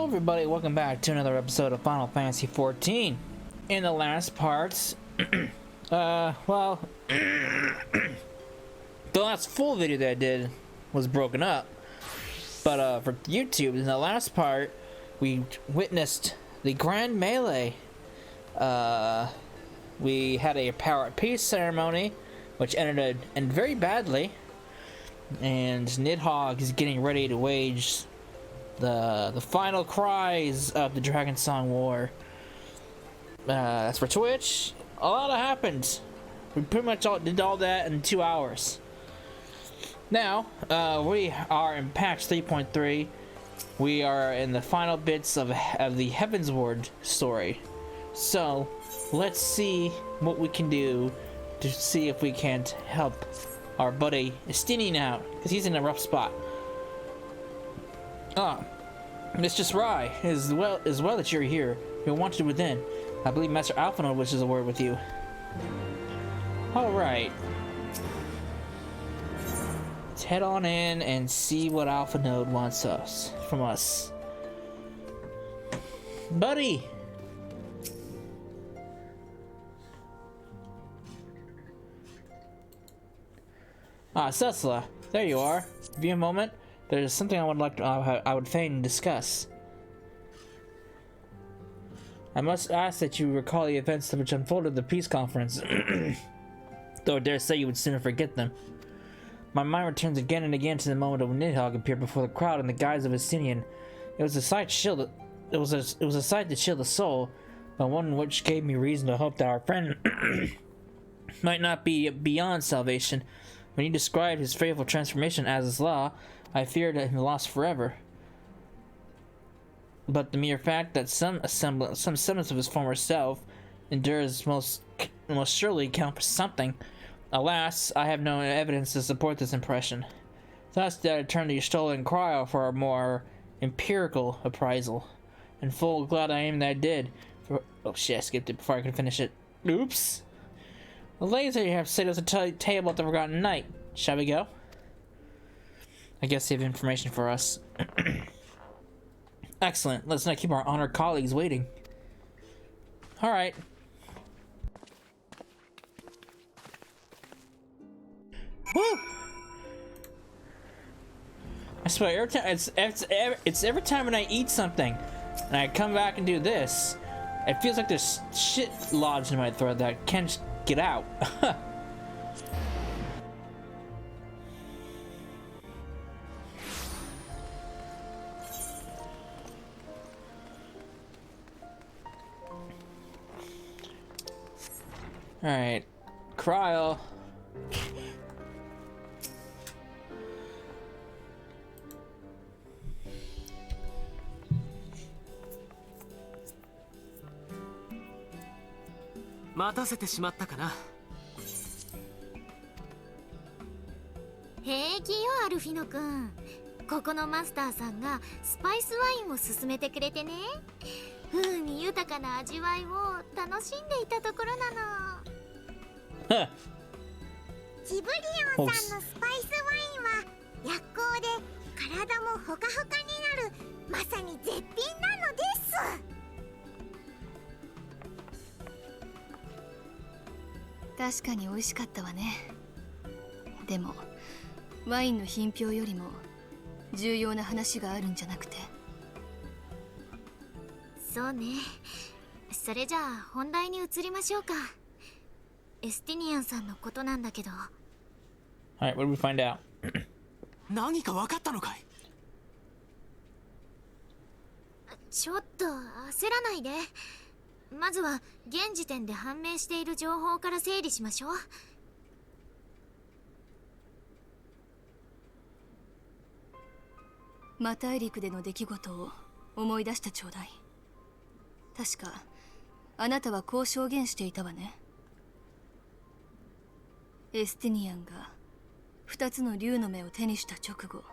Hello everybody, welcome back to another episode of Final Fantasy XIV. In the last parts, well, the last full video that I did was broken up. But for YouTube, in the last part, we witnessed the Grand Melee. We had a Power of Peace ceremony, which ended very badly. And Nidhogg is getting ready to wage the final cries of the Dragonsong War. As for Twitch, a lot happened. We pretty much did all that in 2 hours. Now, we are in patch 3.3. We are in the final bits of the Heavensward story. So, let's see what we can do to see if we can't help our buddy Estinian out, because he's in a rough spot. Mistress Rai, as well that you're here. You're wanted within. I believe Master Alphinaud wishes a word with you. Alright. Let's head on in and see what Alphinaud wants from us. Buddy! Cecila, there you are. Give me a moment. There's something I would fain discuss. I must ask that you recall the events which unfolded at the peace conference, though I dare say you would sooner forget them. My mind returns again and again to the moment when Nidhogg appeared before the crowd in the guise of Estinian. It was a sight to chill the soul, but one which gave me reason to hope that our friend might not be beyond salvation. When he described his faithful transformation as his law, I feared him lost forever. But the mere fact that some semblance of his former self endures most surely count for something. Alas, I have no evidence to support this impression. Thus did I turn to your stolen cryo for a more empirical appraisal. And full glad I am that I did. Oh shit, I skipped it before I could finish it. Oops. The ladies that you have set us a table at the Forgotten Night. Shall we go? I guess they have information for us. Excellent. Let's not keep our honored colleagues waiting. Alright. Woo! I swear, every time it's every time when I eat something and I come back and do this, it feels like there's shit lodged in my throat that I can't get out. Alright, cryo.平気よアルフィノくん。ここのマスターさんがスパイスワインを勧めてくれてね。風味豊かな味わいを楽しんでいたところなの。ジブリオンさんのスパイスワインは薬効で体もほかほかになるまさに絶品なのです。確かに美味しかったわね。でもワインの品評よりも重要な話があるんじゃなくて。そうね。それじゃあ本題に移りましょうか。エスティニアンさんのことなんだけど。Alright, what did we find out? 何か分かったのかい？ちょっと焦らないで。まずは現時点で判明している情報から整理しましょう。マ大陸での出来事を思い出してちょうだい。確かあなたはこう証言していたわね。エスティニアンが2つの竜の目を手にした直後、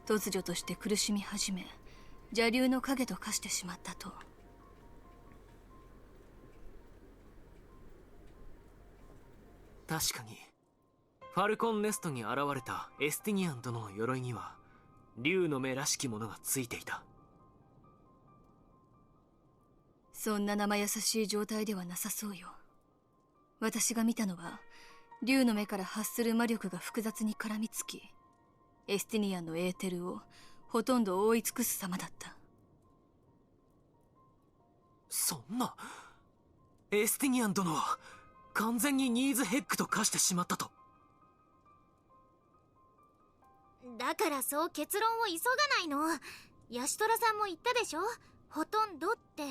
突如として苦しみ始め、邪竜の影と化してしまったと。確かにファルコンネストに現れたエスティニアン殿の鎧には竜の目らしきものがついていた。そんな生優しい状態ではなさそうよ。私が見たのは竜の目から発する魔力が複雑に絡みつき、エスティニアンのエーテルをほとんど覆い尽くす様だった。そんな、エスティニアン殿は完全にニーズヘッグと化してしまったと。だからそう結論を急がないの。ヤシトラさんも言ったでしょ、ほとんどって。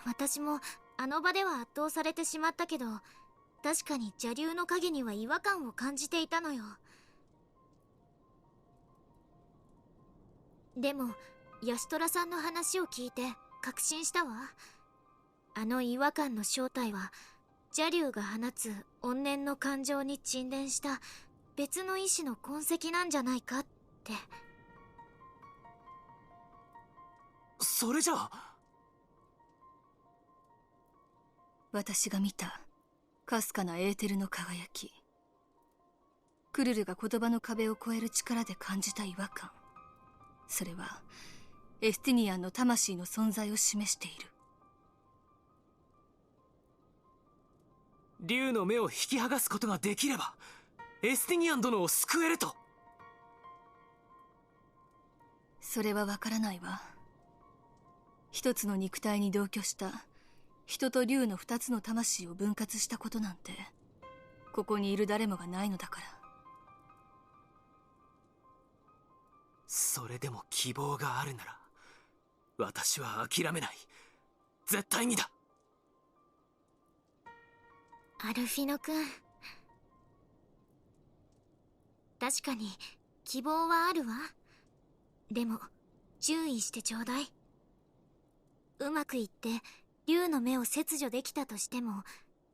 私もあの場では圧倒されてしまったけど、確かに邪竜の影には違和感を感じていたのよ。でもヤシトラさんの話を聞いて確信したわ。あの違和感の正体は邪竜が放つ怨念の感情に沈殿した別の意志の痕跡なんじゃないかって。それじゃあ、私が見たかすかなエーテルの輝き、クルルが言葉の壁を越える力で感じた違和感、それはエスティニアンの魂の存在を示している。竜の目を引き剥がすことができればエスティニアン殿を救えると。それはわからないわ。一つの肉体に同居した人と竜の二つの魂を分割したことなんてここにいる誰もがないのだから。それでも希望があるなら私は諦めない。絶対にだ。アルフィノ君、確かに希望はあるわ。でも注意してちょうだい。うまくいって竜の目を切除できたとしても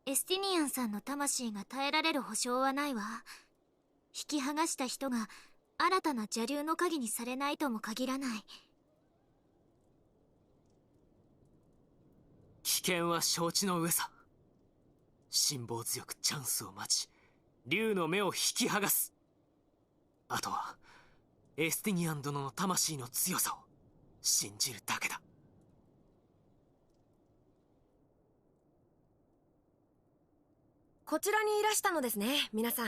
エスティニアンさんの魂が耐えられる保証はないわ。引き剥がした人が新たな邪竜の影にされないとも限らない。危険は承知の上さ。辛抱強くチャンスを待ち竜の目を引き剥がす。あとはエスティニアン殿の魂の強さを信じるだけだ。こちらにいらしたのですね、皆さん。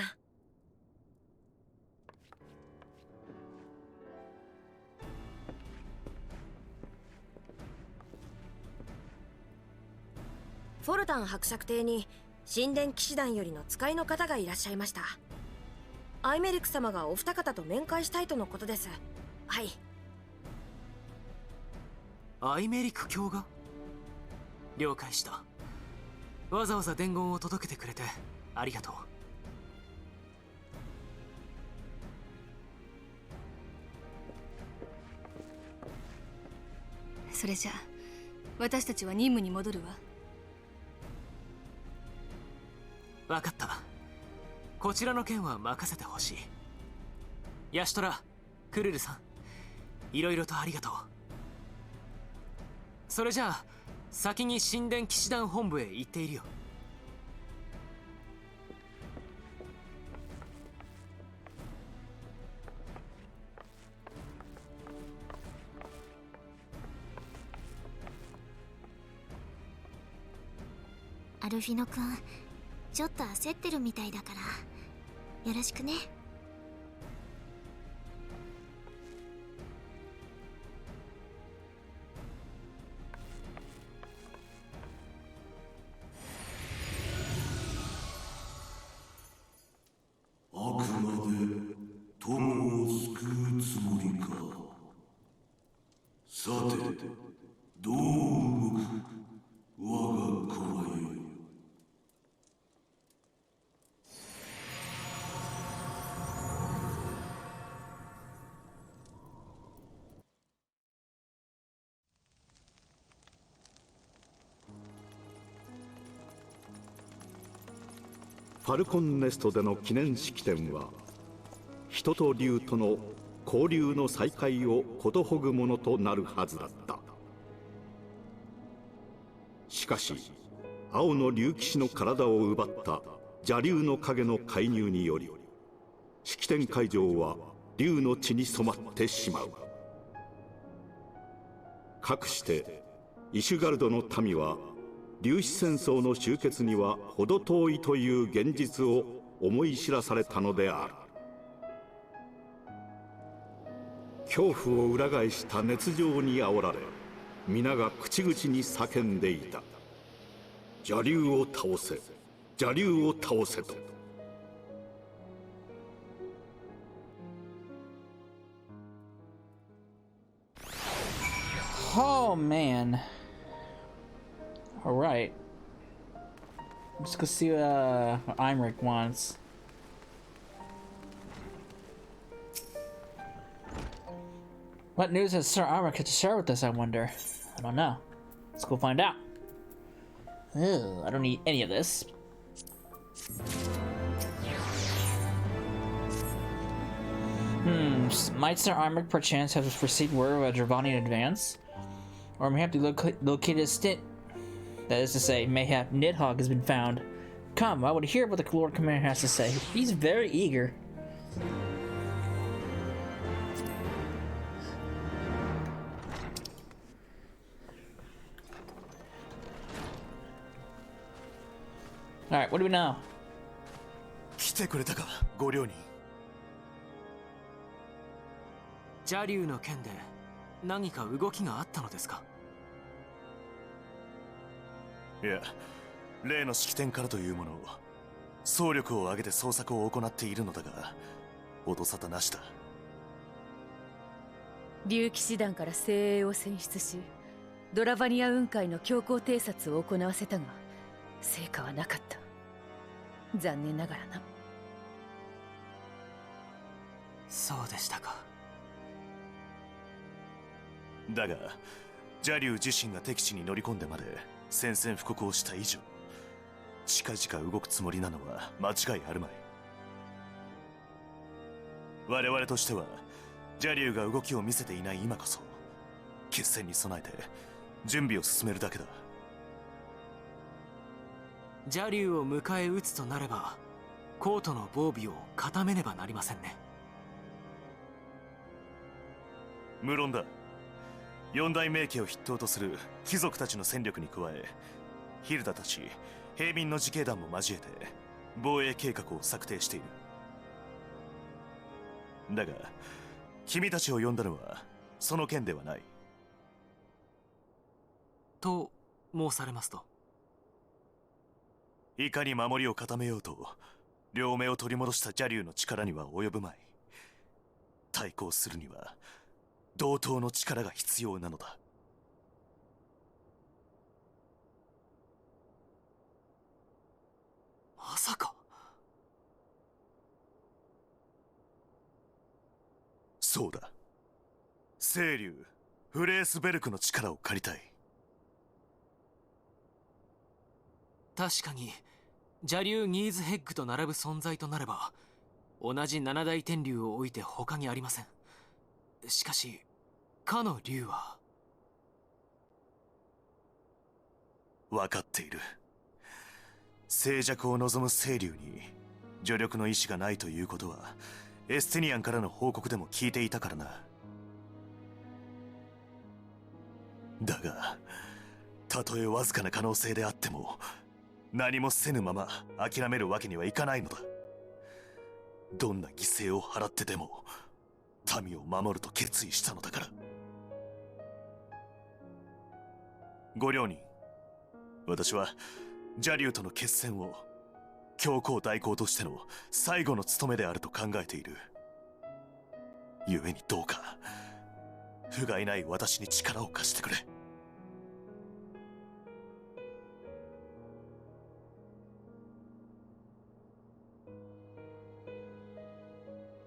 フォルタン伯爵邸に神殿騎士団よりの使いの方がいらっしゃいました。アイメリク様がお二方と面会したいとのことです。はい。アイメリク卿が？了解した。わざわざ伝言を届けてくれてありがとう。それじゃあ私たちは任務に戻るわ。分かった。こちらの件は任せてほしい。ヤシトラ、クルルさん、いろいろとありがとう。それじゃあ先に神殿騎士団本部へ行っているよ。アルフィノ君、ちょっと焦ってるみたいだからよろしくね。あくまで友を救うつもりか。さて、どう動く我が子はよ。ファルコンネストでの記念式典は人と竜との交流の再開をことほぐものとなるはずだった。しかし青の竜騎士の体を奪った邪竜の影の介入により式典会場は竜の血に染まってしまう。かくしてイシュガルドの民は粒子戦争の終結には程遠いという現実を思い知らされたのである。恐怖を裏返した熱情に煽られ、皆が口々に叫んでいた。邪竜を倒せ、邪竜を倒せと。Oh man. Alright. Let's go see what Imric wants. What news has Sir Imric to share with us, I wonder? I don't know. Let's go find out. Ugh, I don't need any of this. Might Sir Imric perchance have received word of a Dravanian advance? Or may have to locate a stint. That is to say, mayhap Nidhogg has been found. Come, I want to hear what the Lord Commander has to say. He's very eager. Alright, what do we know? 来てくれたか、ご両人。邪竜の件で何か動きがあったのですか？いや、例の式典からというものを総力を挙げて捜索を行っているのだが、音沙汰なしだ。竜騎士団から精鋭を選出し、ドラバニア雲海の強行偵察を行わせたが成果はなかった。残念ながらな。そうでしたか。だが邪竜自身が敵地に乗り込んでまで宣戦布告をした以上、近々動くつもりなのは間違いあるまい。我々としては邪竜が動きを見せていない今こそ決戦に備えて準備を進めるだけだ。邪竜を迎え撃つとなればコートの防備を固めねばなりませんね。無論だ。四大名家を筆頭とする貴族たちの戦力に加え、ヒルダたち平民の自警団も交えて防衛計画を策定している。だが君たちを呼んだのはその件ではない。と申されますと？いかに守りを固めようと両目を取り戻した邪竜の力には及ぶまい。対抗するには同等の力が必要なのだ。まさか。そうだ。聖竜フレースベルクの力を借りたい。確かに邪竜ニーズヘッグと並ぶ存在となれば同じ七大天竜を置いて他にありません。しかしかの竜は。分かっている。静寂を望む聖竜に助力の意志がないということはエステニアンからの報告でも聞いていたからな。だがたとえわずかな可能性であっても何もせぬまま諦めるわけにはいかないのだ。どんな犠牲を払ってでも民を守ると決意したのだから。ご両人、私は邪竜との決戦を教皇代行としての最後の務めであると考えている。故にどうか不甲斐ない私に力を貸してくれ。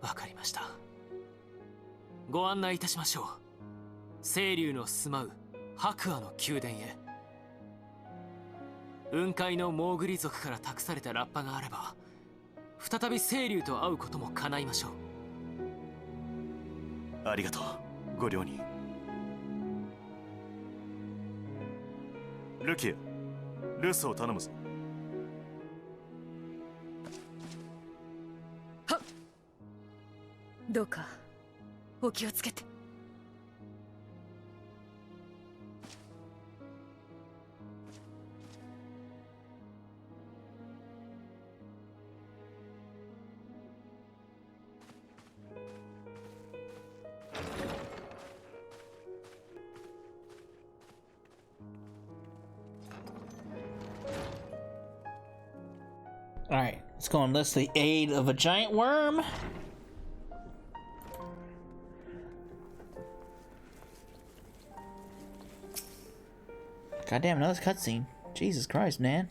わかりました。ご案内いたしましょう。聖竜の住まう白亜の宮殿へ。雲海のモーグリ族から託されたラッパがあれば再び聖竜と会うことも叶いましょう。ありがとう、ご両人。ルキア、留守を頼むぞ。はっ。どうかお気をつけて。Alright, let's go enlist the aid of a giant worm. Goddamn, another cutscene. Jesus Christ, man.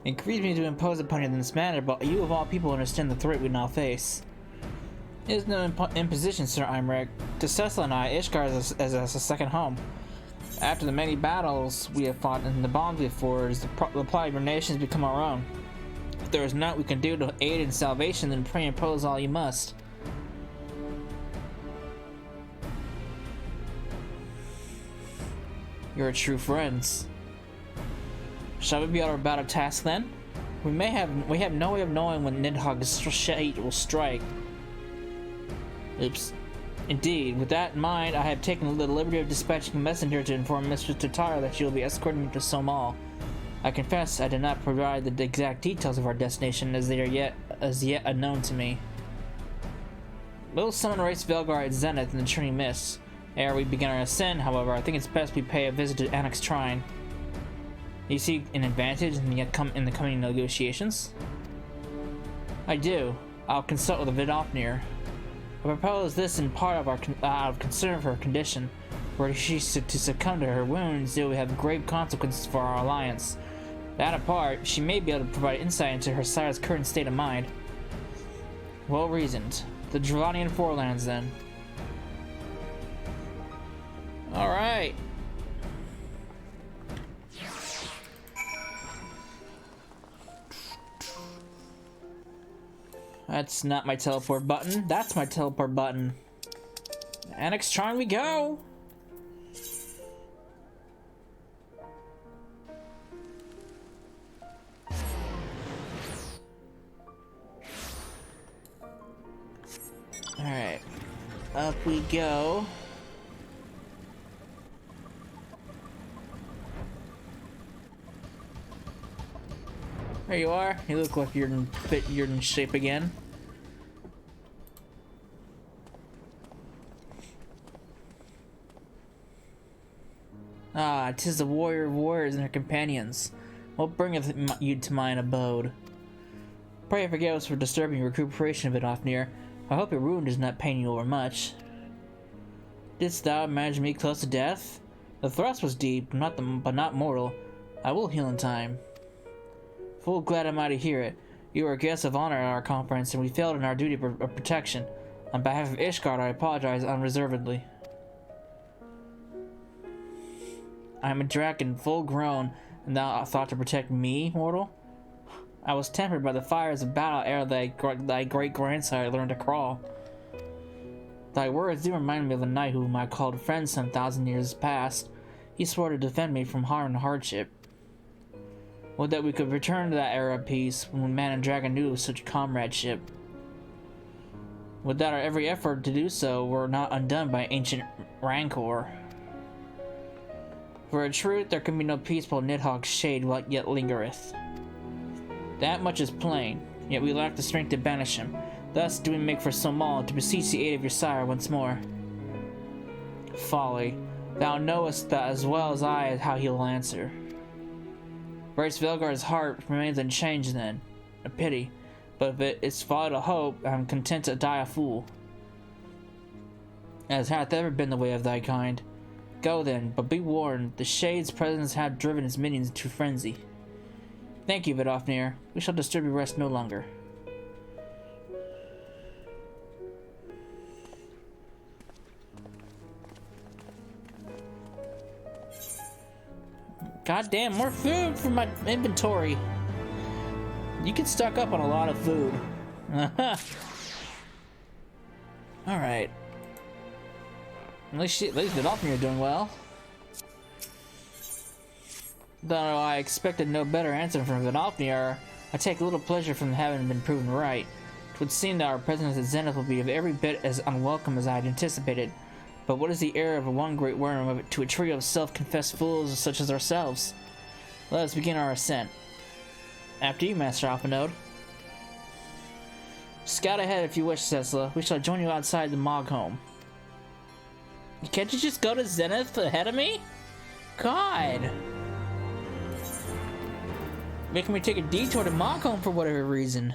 It grieves me to impose upon you in this manner, but you of all people understand the threat we now face. It is no imposition, Sir Imrek. To Cecil and I, Ishgard is as a second home. After the many battles we have fought and the bonds we have forged, the plight of your nations become our own. If there is naught we can do to aid in salvation, then pray and impose all you must. You're true friends. Shall we be about our task then? We have no way of knowing when Nidhogg's shade will strike. Oops. Indeed, with that in mind, I have taken the liberty of dispatching a messenger to inform Mistress Tatara that she will be escorting me to Somal. I confess I did not provide the exact details of our destination as they are as yet unknown to me. We'll summon Race Velgar at Zenith in the Trini Mists. Ere we begin our ascent, however, I think it's best we pay a visit to Annex Shrine. Do you see an advantage in the coming negotiations? I do. I'll consult with the Vidofnir. I propose this in part of out of concern for her condition. Were she to succumb to her wounds, it would have grave consequences for our alliance. That apart, she may be able to provide insight into her sire's current state of mind. Well reasoned. The Dravanian Forelands, then. Alright. That's not my teleport button. That's my teleport button. Annex Shrine we go! Alright. Up we go. There you are. You look like you're in shape again. Ah, 'tis the warrior of warriors and her companions. What bringeth you to mine abode? Pray forgive us for disturbing your recuperation of it, Ofnir. I hope your wound does not pain you overmuch. Didst thou imagine me close to death? The thrust was deep, but not mortal. I will heal in time. Full glad am I to hear it. You are a guest of honor at our conference, and we failed in our duty of protection. On behalf of Ishgard, I apologize unreservedly. I am a dragon, full grown, and thou thought to protect me, mortal? I was tempered by the fires of battle ere thy great-grandsire learned to crawl. Thy words do remind me of a knight whom I called friend some 1,000 years past. He swore to defend me from harm and hardship. Would that we could return to that era of peace when man and dragon knew of such comradeship. Would that our every effort to do so were not undone by ancient rancor. For a truth, there can be no peace while Nidhogg's shade yet lingereth. That much is plain, yet we lack the strength to banish him. Thus do we make for Somal to beseech the aid of your sire once more. Folly. Thou knowest that as well as I how he will answer. Race Velgar's heart remains unchanged then. A pity. But if it is folly to hope, I am content to die a fool. As hath ever been the way of thy kind. Go then, but be warned, the Shade's presence hath driven his minions into frenzy. Thank you, Vidofnir. We shall disturb your rest no longer. Goddamn, more food for my inventory. You can stock up on a lot of food. Alright. At least Vidofnir are doing well. Though I expected no better answer from Vidofnir, I take little pleasure from having been proven right. It would seem that our presence at Zenith will be of every bit as unwelcome as I had anticipated. But what is the error of one great worm to a trio of self-confessed fools such as ourselves? Let us begin our ascent. After you, Master Alphanode. Scout ahead if you wish, Cecila. We shall join you outside the Mog home. Can't you just go to Zenith ahead of me? God! making me take a detour to Mockholm for whatever reason.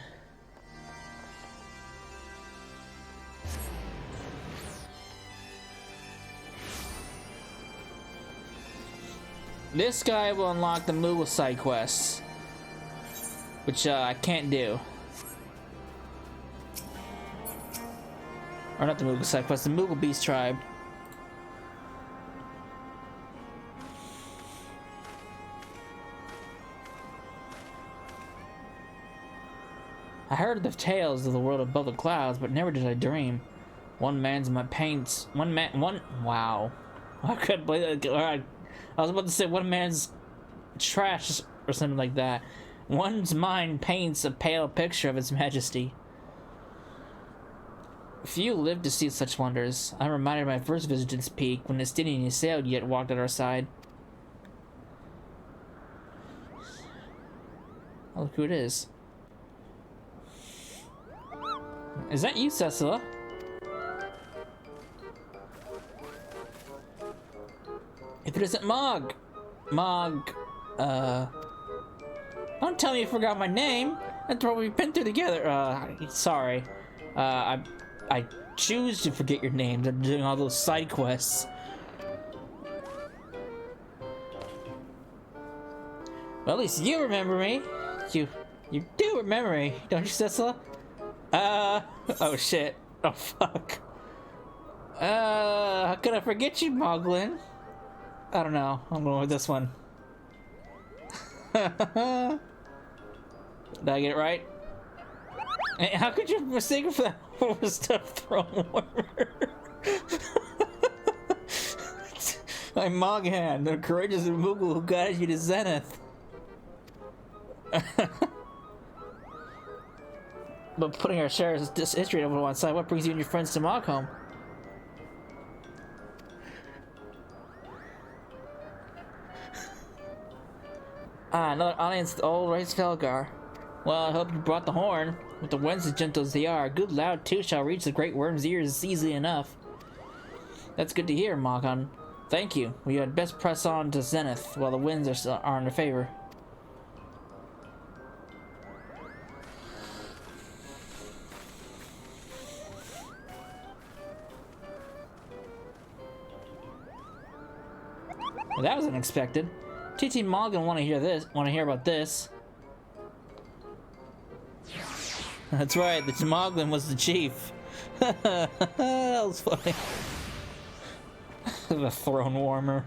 This guy will unlock the Moogle side quests, which I can't do. Or not the Moogle side quest, the Moogle Beast Tribe. I heard the tales of the world above the clouds, but never did I dream. Wow. I couldn't believe that. I was about to say one man's trash or something like that. One's mind paints a pale picture of His Majesty. Few live to see such wonders. I'm reminded of my first visit to this peak when Estinian sailed yet walked at our side. Oh, look who it is. Is that you, Cecila? If it isn't Mog! Don't tell me you forgot my name! That's what we've been through together. Sorry. I choose to forget your names. I'm doing all those side quests. Well, at least you remember me. You do remember me, don't you, Cecila? Oh shit. Oh fuck. How could I forget you, Moglin? I don't know. I'm going with this one. Did I get it right? Hey, how could you mistake it for that overstuffed throne warmer? My Moghan, the courageous Moogle who guided you to Zenith. But putting our shares of this history over to one side, what brings you and your friends to Mockholm? Another audience, the old race Felgar. Well, I hope you brought the horn. With the winds as gentle as they are, a good loud toot shall reach the great worm's ears easily enough. That's good to hear, Mockholm. Thank you. We had best press on to Zenith while the winds are in our favor. Well, that was unexpected. TT Morgan want to hear about this. That's right, the Moglin was the chief. That was funny. The throne warmer.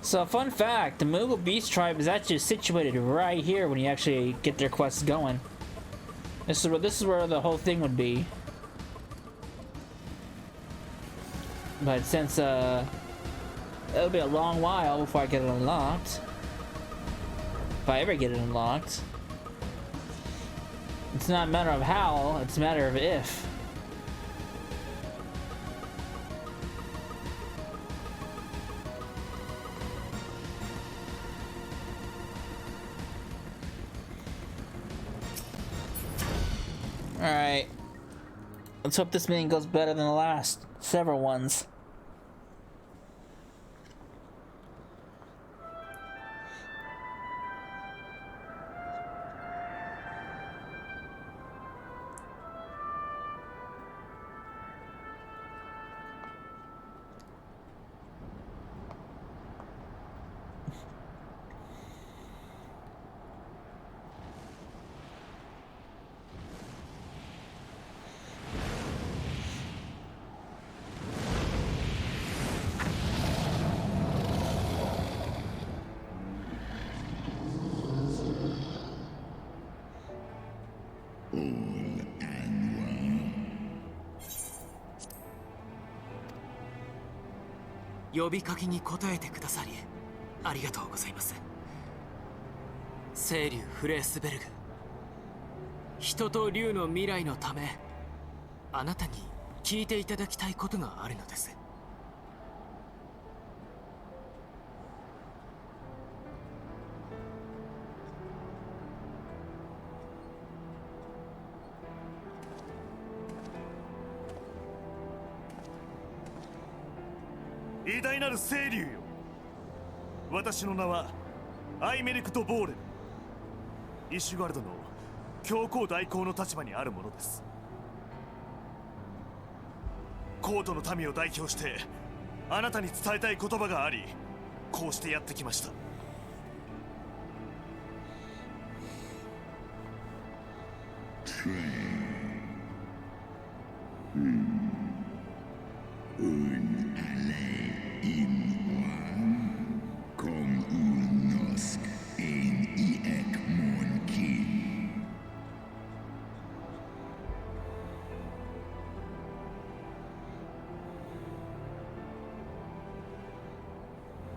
So, fun fact, the Moogle Beast Tribe is actually situated right here when you actually get their quests going. This is where the whole thing would be. But since, it'll be a long while before I get it unlocked. If I ever get it unlocked. It's not a matter of how, it's a matter of if. Alright. Let's hope this meeting goes better than the last several ones.呼びかけに応えてくださりありがとうございます。清流フレースベルグ人と竜の未来のため、あなたに聞いていただきたいことがあるのです。偉大なる清流よ。私の名はアイメリクト・ボーレル。イシュガルドの教皇代行の立場にあるものです。コートの民を代表してあなたに伝えたい言葉があり、こうしてやってきました。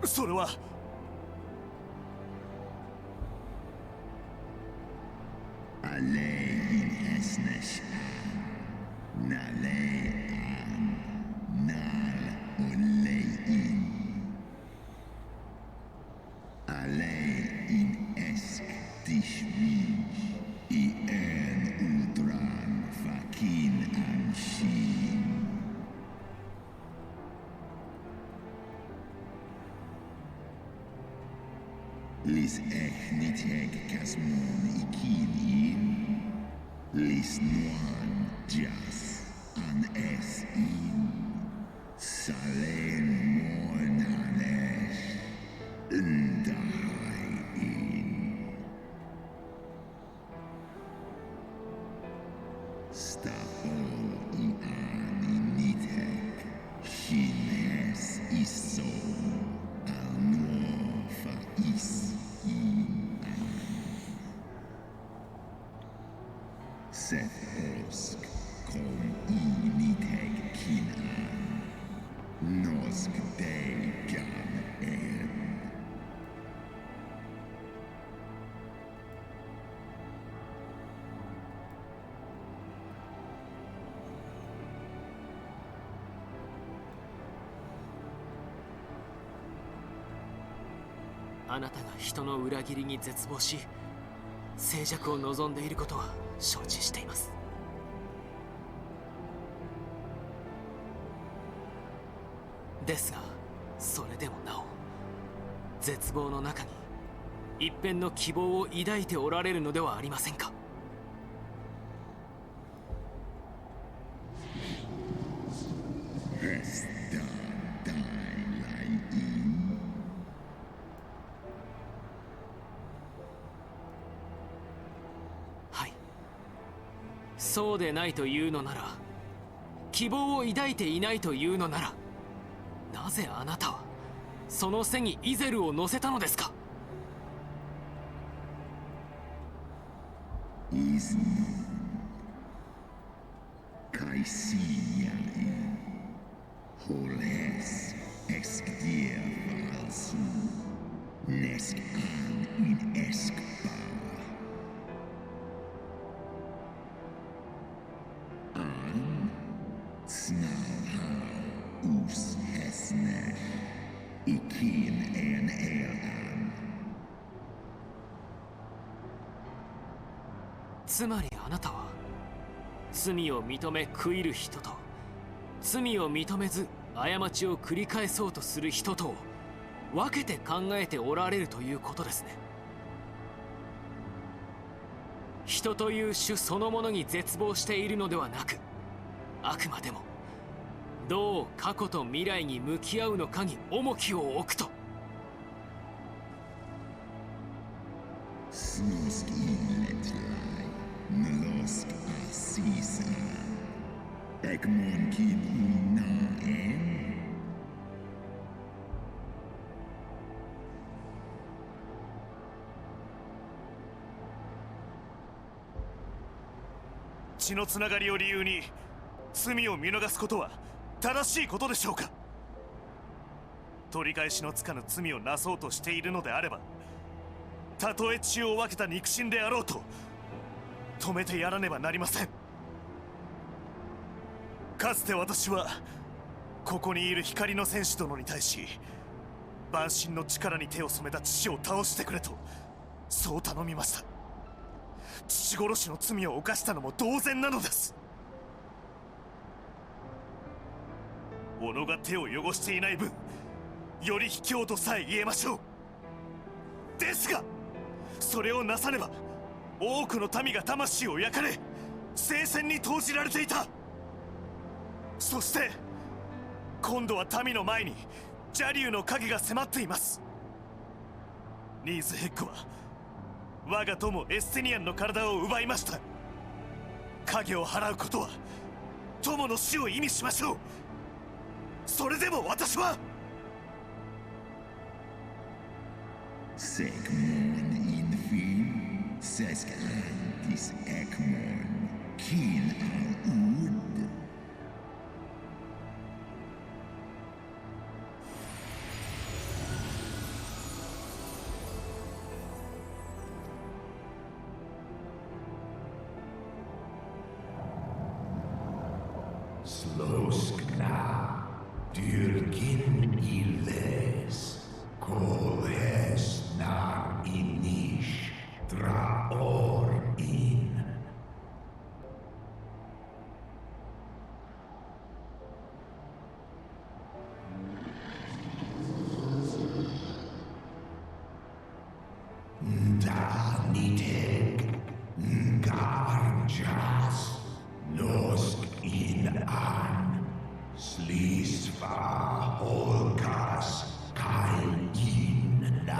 それはLis echt niet hek kasmon ikin in. Lis noan jas an es in. Salen mon hanesh. Ndahai in. Stapo i ani niet hek. Chines is zo. Al nofa is. Seth osk kom initeg kinan. Nosk degan en.「あなたが人の裏切りに絶望し、静寂を望んでいることは承知しています。ですが、それでもなお絶望の中に一片の希望を抱いておられるのではありませんか。はい、そうでないというのなら、希望を抱いていないというのなら、なぜあなたはその背にイゼルを乗せたのですか。つまりあなたは罪を認め悔いる人と、罪を認めず過ちを繰り返そうとする人とを分けて考えておられるということですね。人という種そのものに絶望しているのではなく、あくまでもどう過去と未来に向き合うのかに重きを置くと。血のつながりを理由に罪を見逃すことは正しいことでしょうか。取り返しのつかぬ罪をなそうとしているのであれば、たとえ血を分けた肉親であろうと止めてやらねばなりません。かつて私はここにいる光の戦士殿に対し、万神の力に手を染めた父を倒してくれとそう頼みました。父殺しの罪を犯したのも同然なのです。己が手を汚していない分、より卑怯とさえ言えましょう。ですがそれをなさねば多くの民が魂を焼かれ聖戦に投じられていた。そして今度は民の前に邪竜の影が迫っています。ニーズヘッグは我が友エステニアンの体を奪いました。影を払うことは友の死を意味しましょう。それでも私はSekmon infim, Sescalantis Ekmon, Kill al-Ud. Sloskna, Dyrkin illes, Kolhes nar inish, Draor in. Daniteg, Garjas, Nosk in an, Slisva Holkas, Kail in na.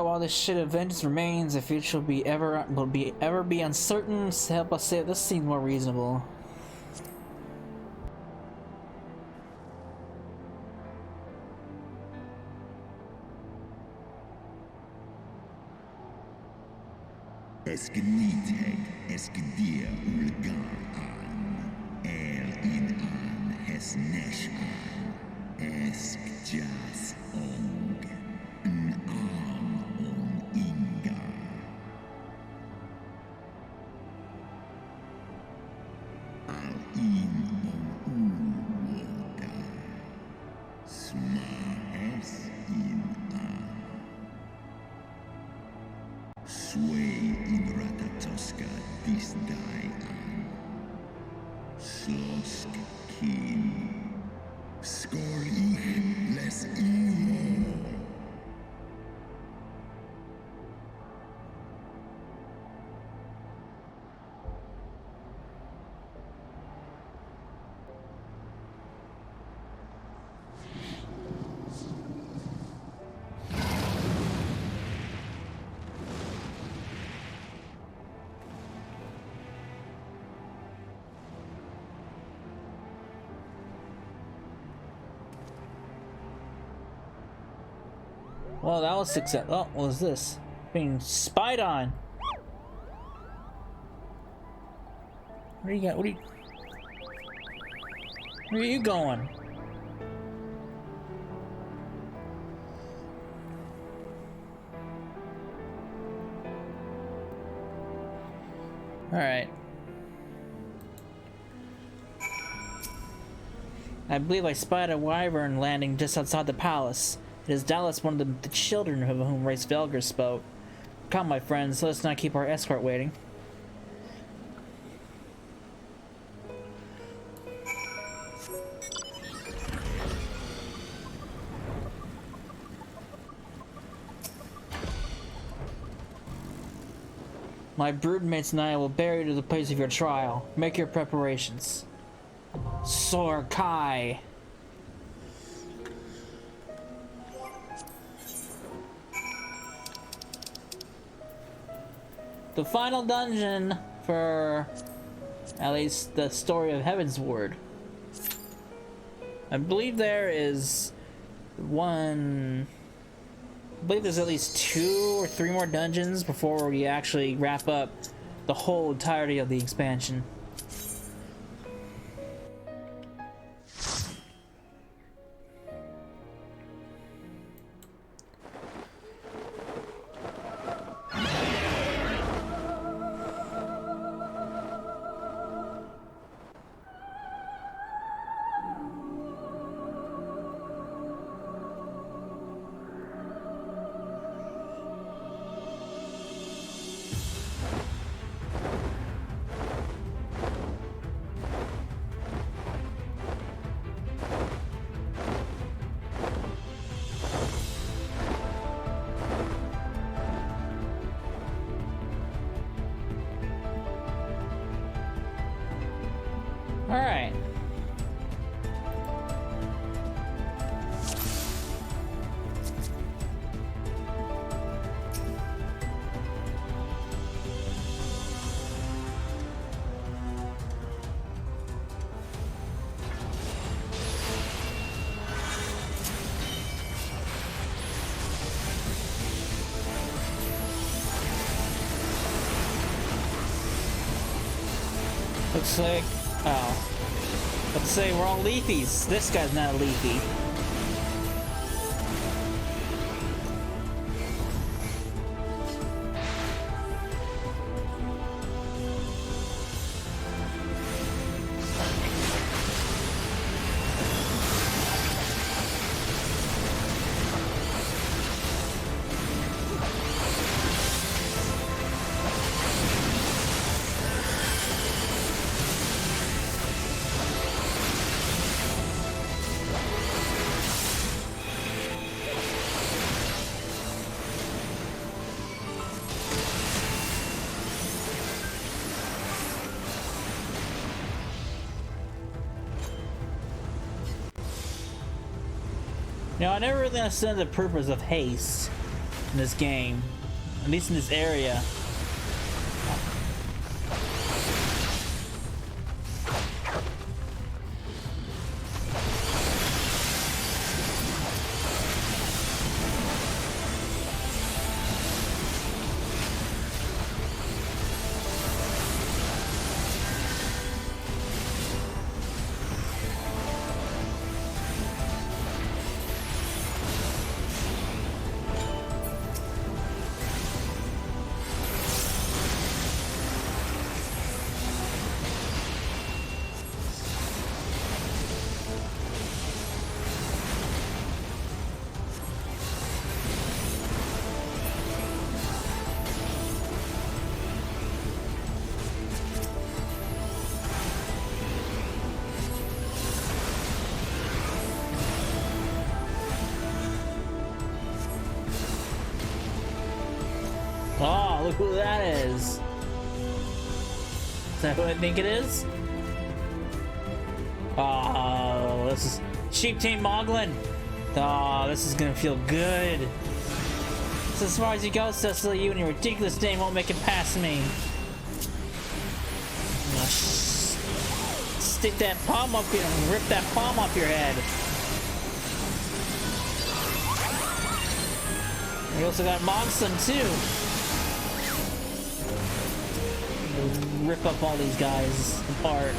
While this shit of vengeance remains, the future will ever be uncertain. To help us say this seems more reasonable. Eskeniteg, Eskedia ulgar an, in an, Hesnesh an, Eskjas ong, on inga. Al in uwota, Smahes in an. Sway in Ratatoska this die an. Slosk kin. Skor ich les imo. Well, that was success. Oh, what was this? Being spied on. Where you got? Where are you going? All right. I believe I spied a wyvern landing just outside the palace. It is doubtless one of the children of whom Race Velger spoke. Come, my friends, let's not keep our escort waiting. My broodmates and I will bear you to the place of your trial. Make your preparations. Sor Kai. The final dungeon for at least the story of Heavensward. I believe there is one. I believe there's at least 2 or 3 more dungeons before we actually wrap up the whole entirety of the expansion. Looks like... Oh. Let's say we're all leafies. This guy's not a leafy. Now, I never really understood the purpose of haste in this game, at least in this area. Oh, look who that is. Is that who I think it is? Oh, this is Sheep Team Moglin. Oh, this is gonna feel good. So as far as you go, Cecily, you and your ridiculous name won't make it past me. Stick that palm up here and rip that palm off your head. We also got Mogson too. Rip up all these guys apart.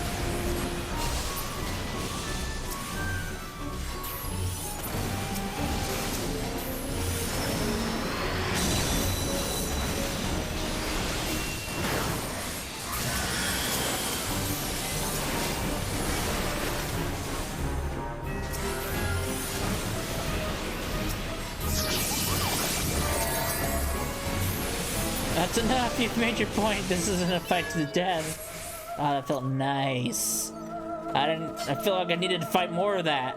That's enough, you've made your point. This isn't a fight to the death. Oh, that felt nice. I feel like I needed to fight more of that.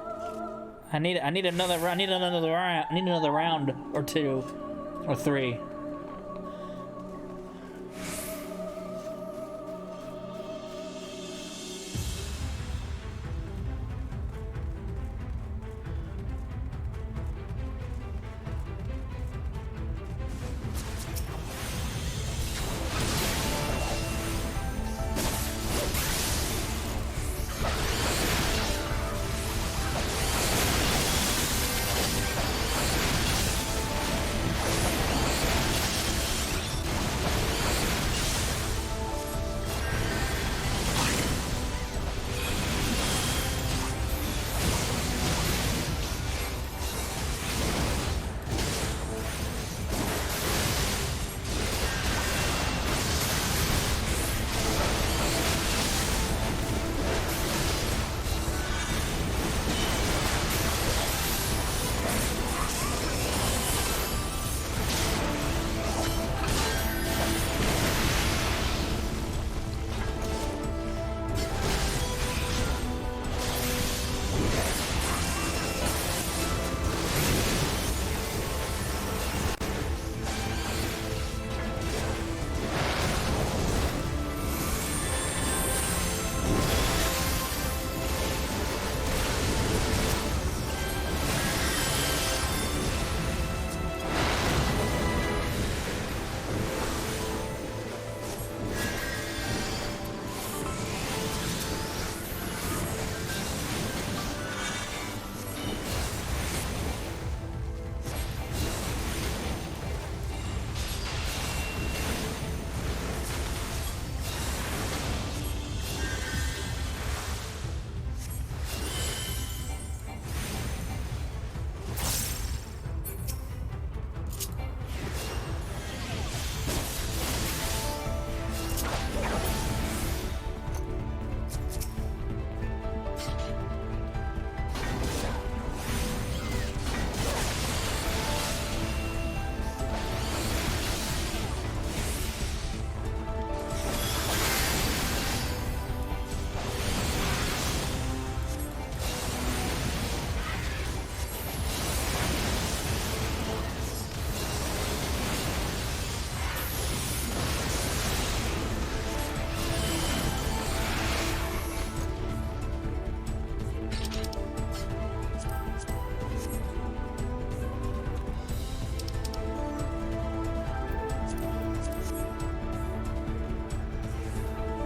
I need another round or two or three.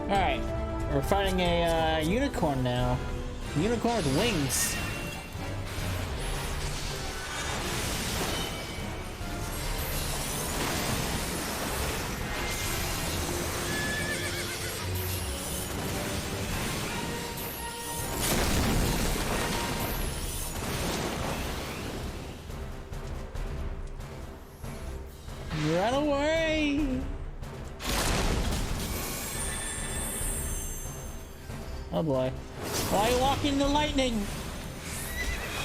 Alright, we're fighting a unicorn now. Unicorn with wings. Run away! Oh boy. Why are you walking in the lightning?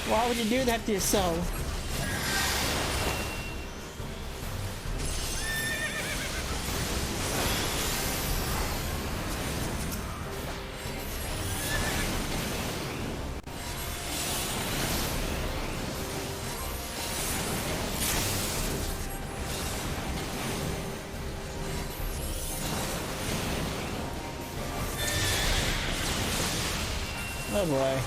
Why would you do that to yourself? Oh boy.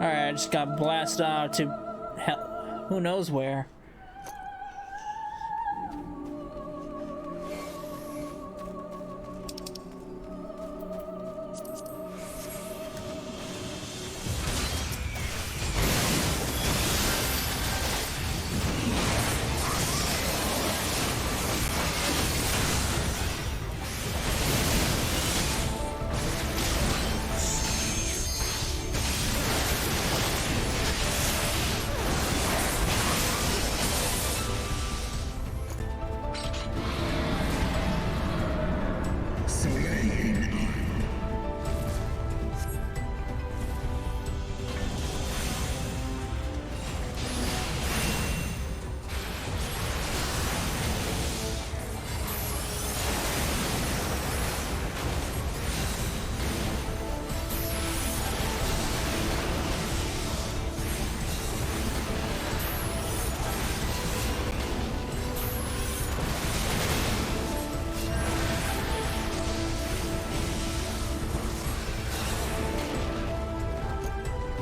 Alright, I just got blasted out to hell, who knows where.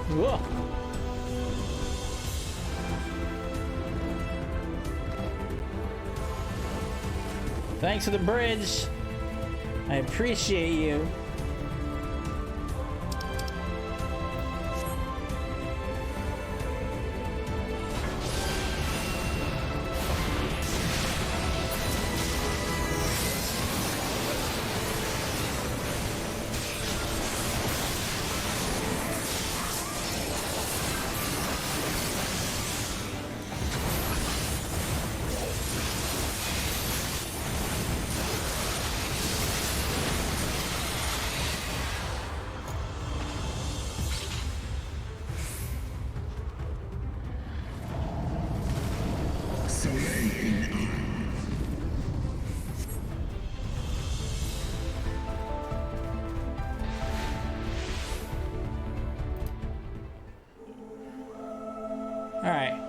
Whoa. Thanks for the bridge. I appreciate you. All right.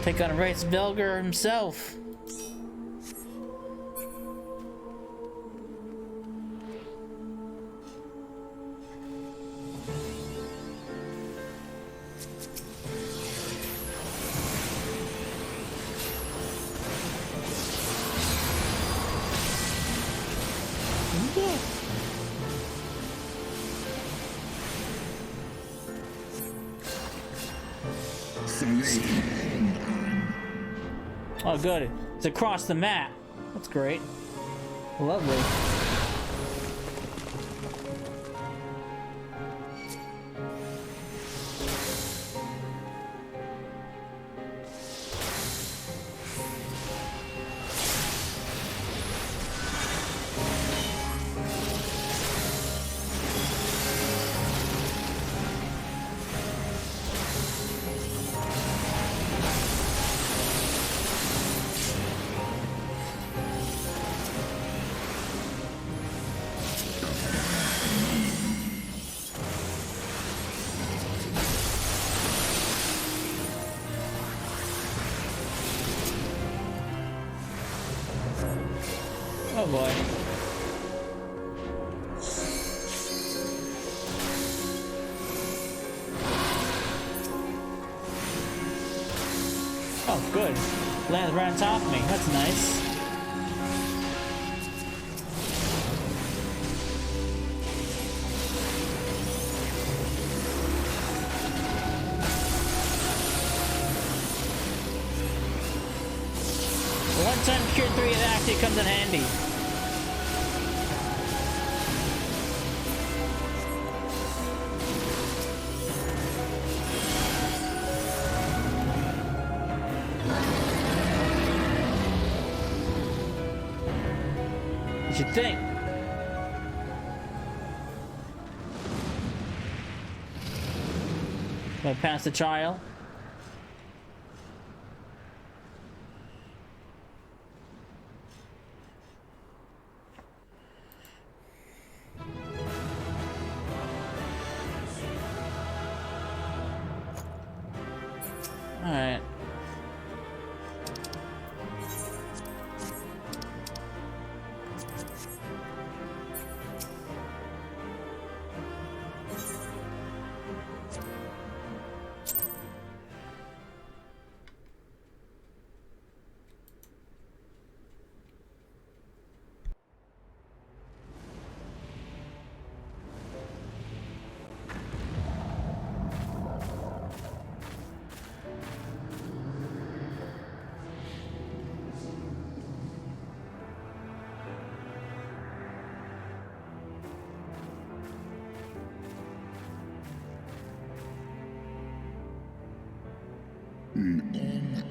Take on Race Velger himself. Oh, good. It's across the map. That's great. Lovely. Oh boy. Oh, good. Lands right on top of me. That's nice. One-time cure 3 it actually comes in handy. What you think? Can I pass the trial? Alright. Ong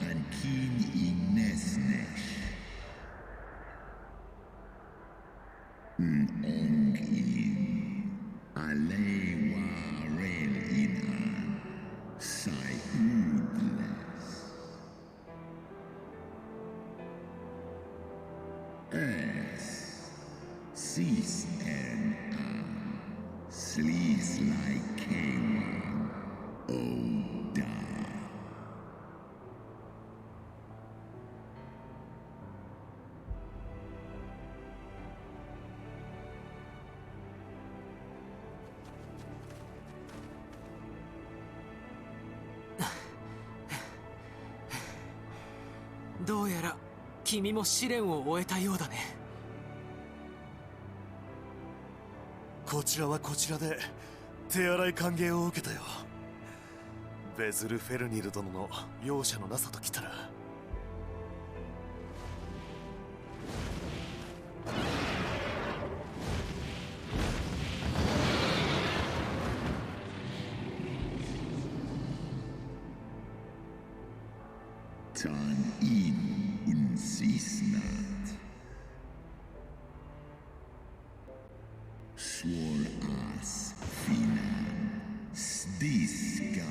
and King Inesnesh. Ong in Ale Waren in an Sai Udles. Es Sis en an Slees like Kewan O Da.どうやら君も試練を終えたようだね。こちらはこちらで手荒い歓迎を受けたよ。ベズル・フェルニル殿の容赦のなさときたら。Tan in unsisnat. Swor as finan sdiskar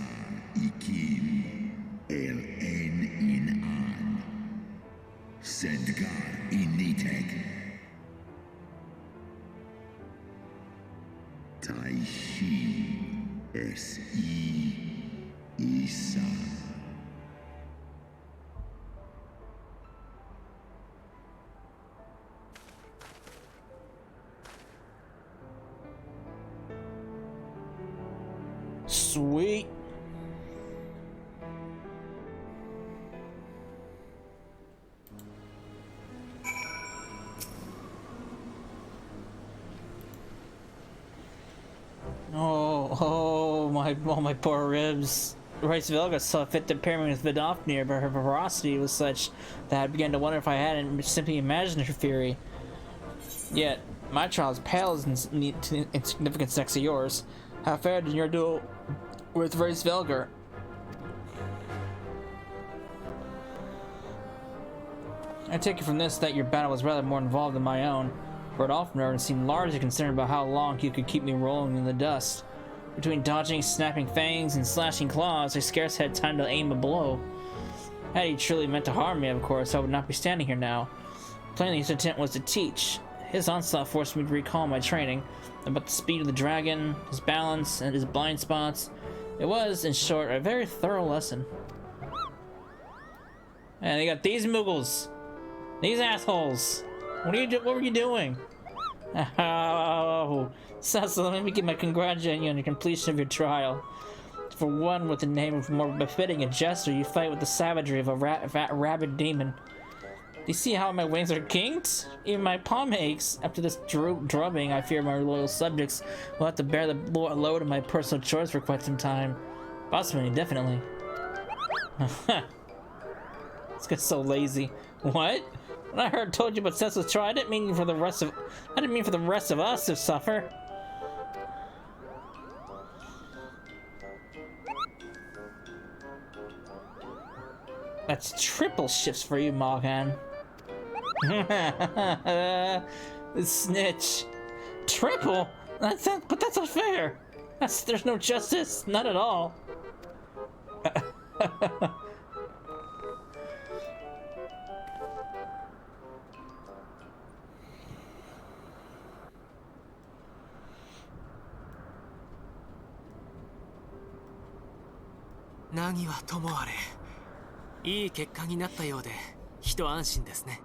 ikim el en in an sedgar initek taishin es isa. Sweet. Oh my poor ribs. Rice Velga saw fit to pair me with Vidofnir, but her ferocity was such that I began to wonder if I hadn't simply imagined her fury. Yet, my child's pale as insignificant next to yours. How fared in your duel with Rice Velgar? I take it from this that your battle was rather more involved than my own. Rodolfner seemed largely concerned about how long he could keep me rolling in the dust. Between dodging, snapping fangs, and slashing claws, I scarce had time to aim a blow. Had he truly meant to harm me, of course, I would not be standing here now. Plainly, his intent was to teach. His onslaught forced me to recall my training about the speed of the dragon, his balance, and his blind spots. It was, in short, a very thorough lesson. And they got these Muggles. These assholes. What were you doing? Oh, Cecil, let me get my congratulating you on your completion of your trial. For one with the name of more befitting a jester, you fight with the savagery of a rabid demon. Do you see how my wings are kinked? Even my palm aches. After this drubbing, I fear my loyal subjects will have to bear the load of my personal chores for quite some time. Possibly, definitely. This guy's so lazy. What? When I told you about Cecil's trial, I didn't mean for the rest of us to suffer. That's triple shifts for you, Morgan. Snitch. Triple? But that's unfair. There's no justice. Not at all.何はともあれ、いい結果になったようで一安心ですね。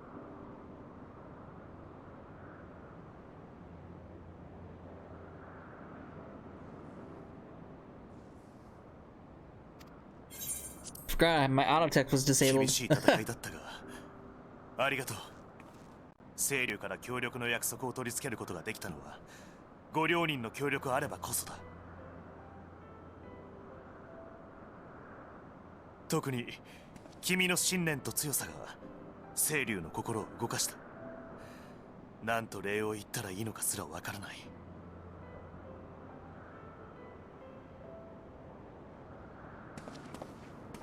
Forgot my auto tech was disabled. 厳しい戦いだったが、ありがとう。清流から協力の約束を取り付けることができたのは、ご両人の協力あればこそだ。特に君の信念と強さが清流の心を動かした。なんと礼を言ったらいいのかすらわからない。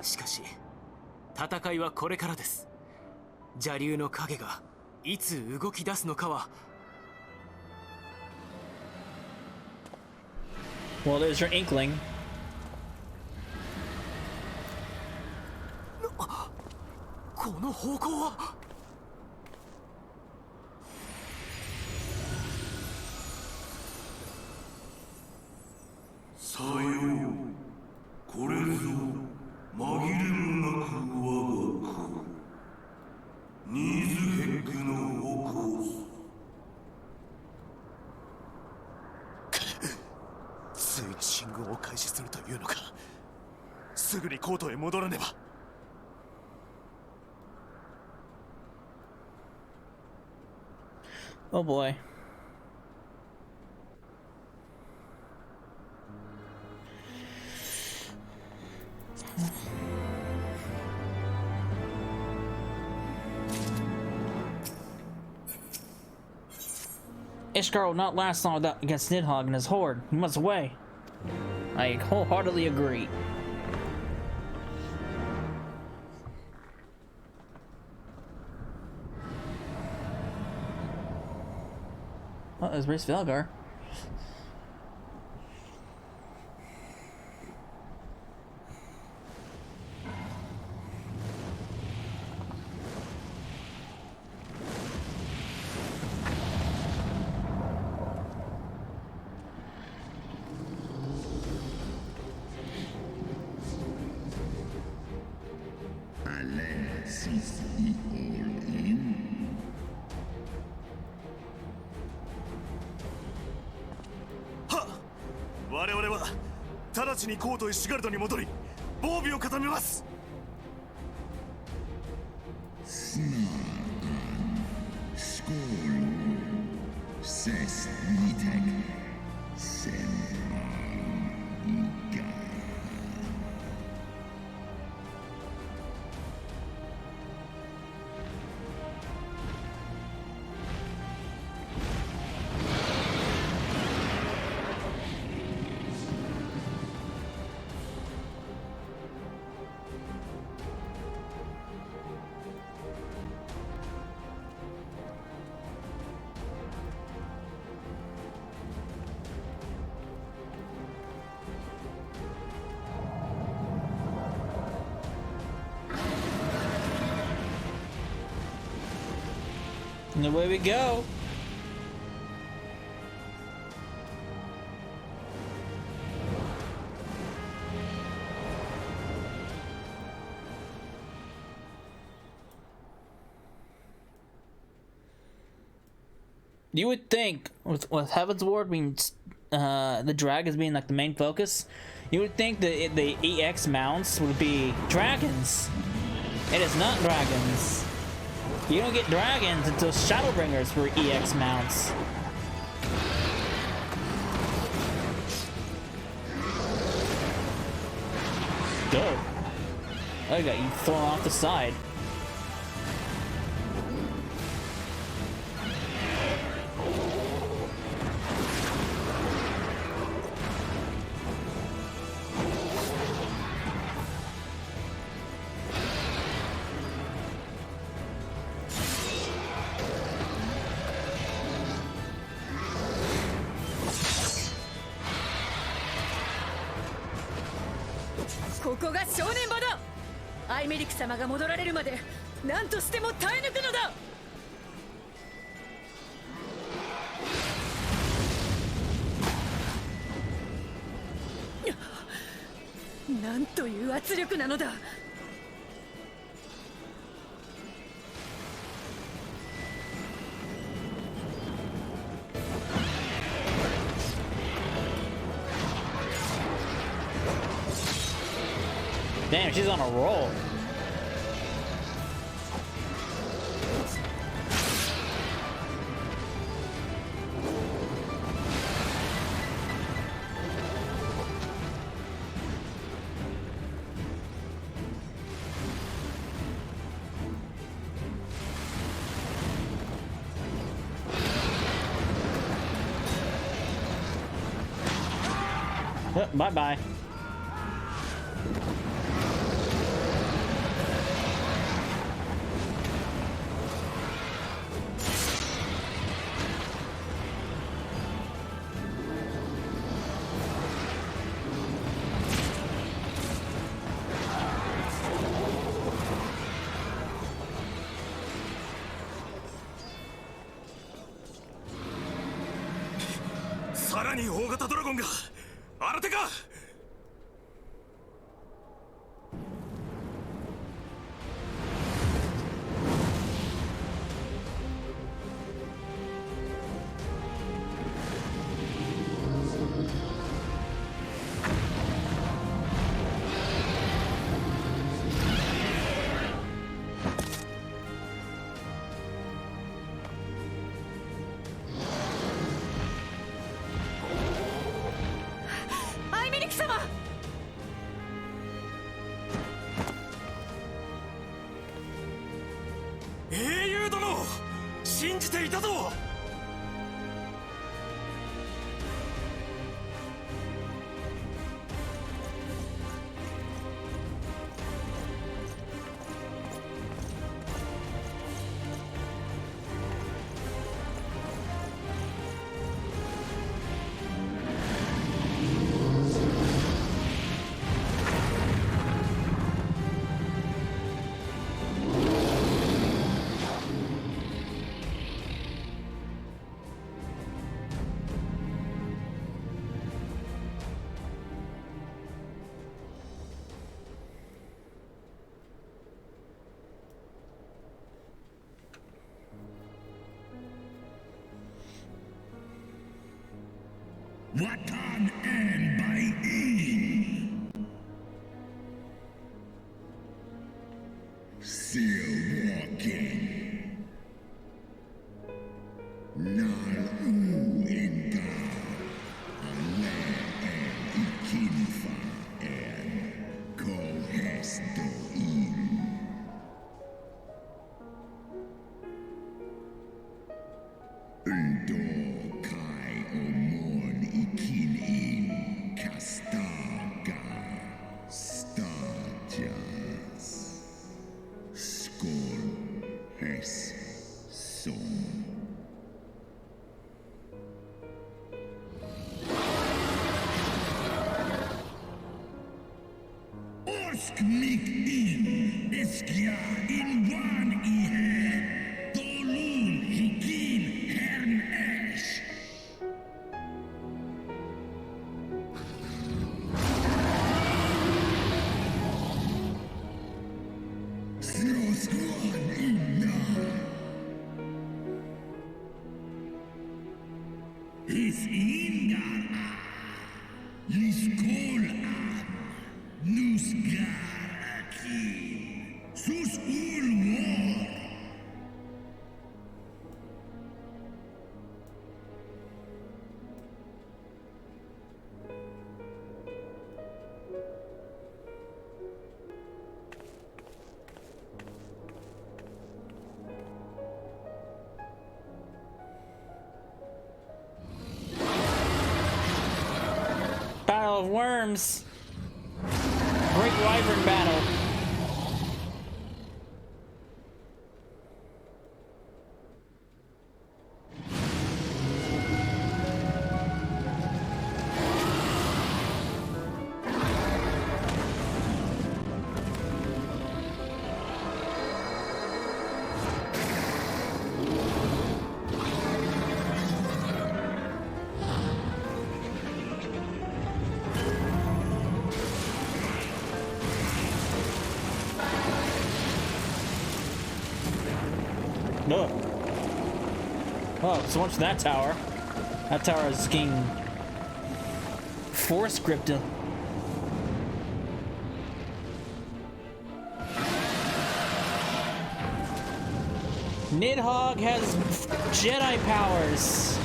しかし戦いはこれからです。邪竜の影がいつ動き出すのかは。 Well, there's your inkling. この方向は。さよう、これぞ紛れもなく我が子、ニーズヘッグの矛。ついに進軍を開始するというのか。すぐにコートへ戻らねば。Oh boy. Ishgar will not last long against Nidhogg and his horde. He must away. I wholeheartedly agree. Oh, there's Race Velgar.はっ、我々は直ちにコートへシガルドに戻り防備を固めます。And away we go. You would think with Heavensward being the dragons being like the main focus, you would think that the EX mounts would be dragons. It is not dragons. You don't get dragons until Shadowbringers for EX mounts. Go. I got you thrown off the side.ここが正念場だ。アイメリク様が戻られるまで何としても耐え抜くのだ。なんという圧力なのだ。Damn, she's on a roll. Bye-bye. Sarani大型ドラゴンが新手か。英雄殿、信じていたぞ。Watan and by E. Still walking. Nal Inga. Ale and Ikinfa and Kohesto in. Undo Kai Omon Ikin in Castaga Stajas Skol Hes Son Orsk Mik in Eskia in Wan Ihe Dolun Hikin Hern Esh Sroskuan Inna Battle of Worms. Great Wyvern battle. No. Oh, so much for that tower. That tower is getting force gripped. Nidhogg has Jedi powers.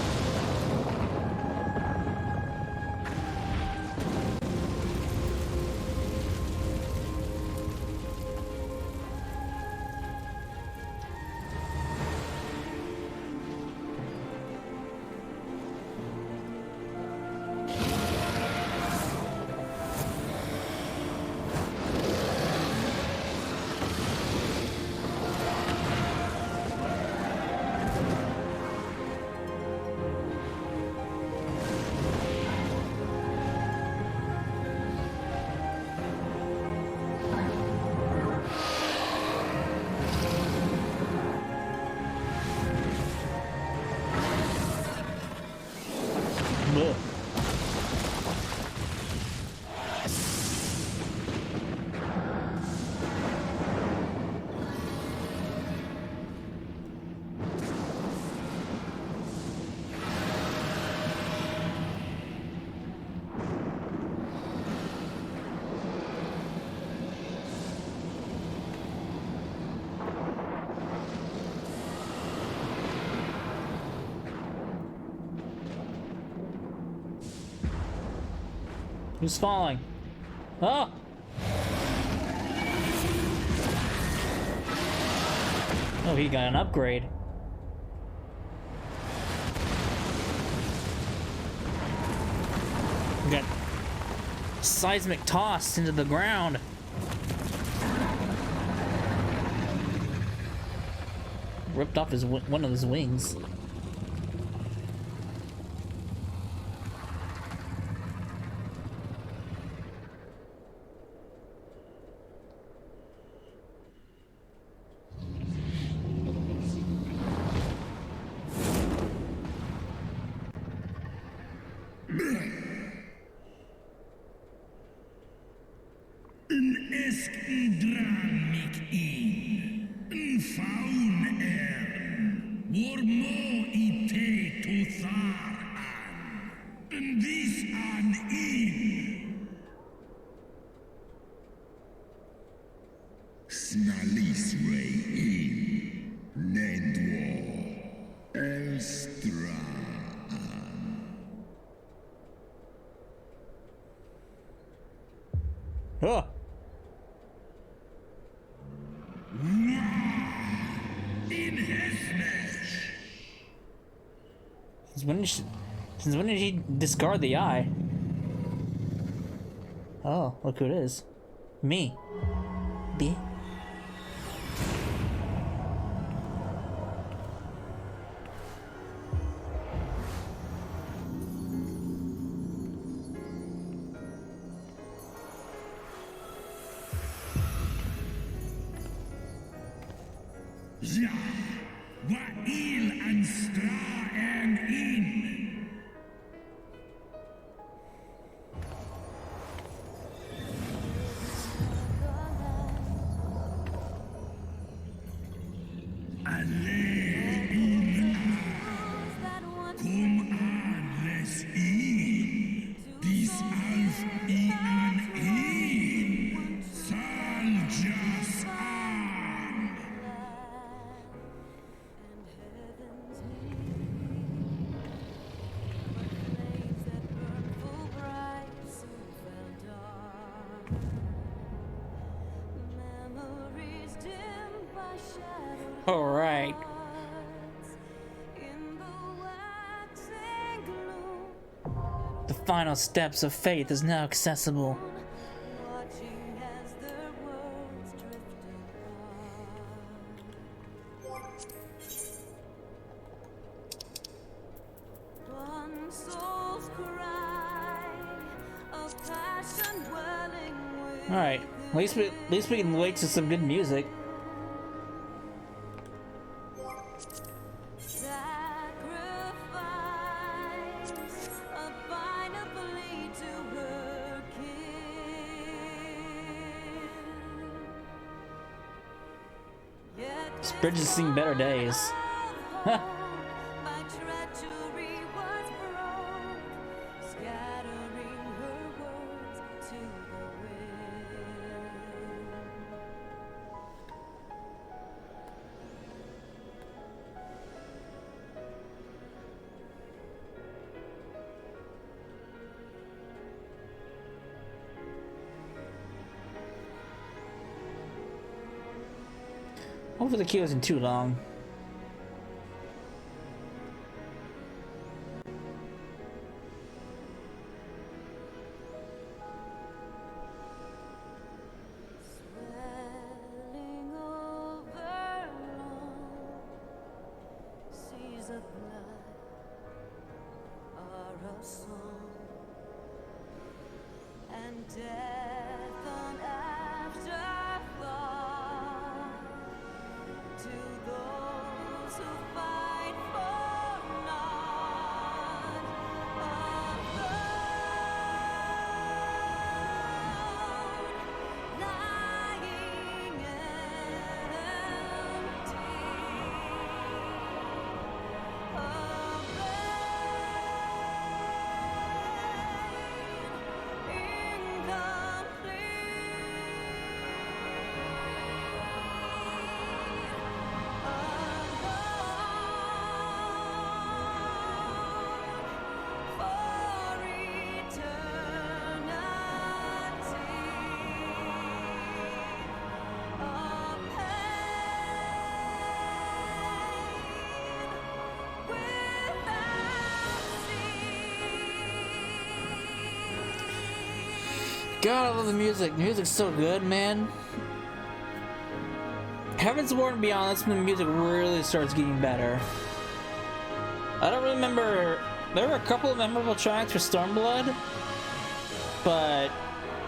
Ugh. Who's falling? Oh! Oh, he got an upgrade. We got seismic toss into the ground. Ripped off his one of his wings. Oh. Since when did he discard the eye? Oh, look who it is. Me. B. All right. The final steps of faith is now accessible. All right. At least we can wait to some good music. This bridge has seen better days. Hopefully the queue isn't too long. God, I love the music. The music's so good, man. Heavensward and Beyond, that's when the music really starts getting better. I don't remember. There were a couple of memorable tracks for Stormblood, but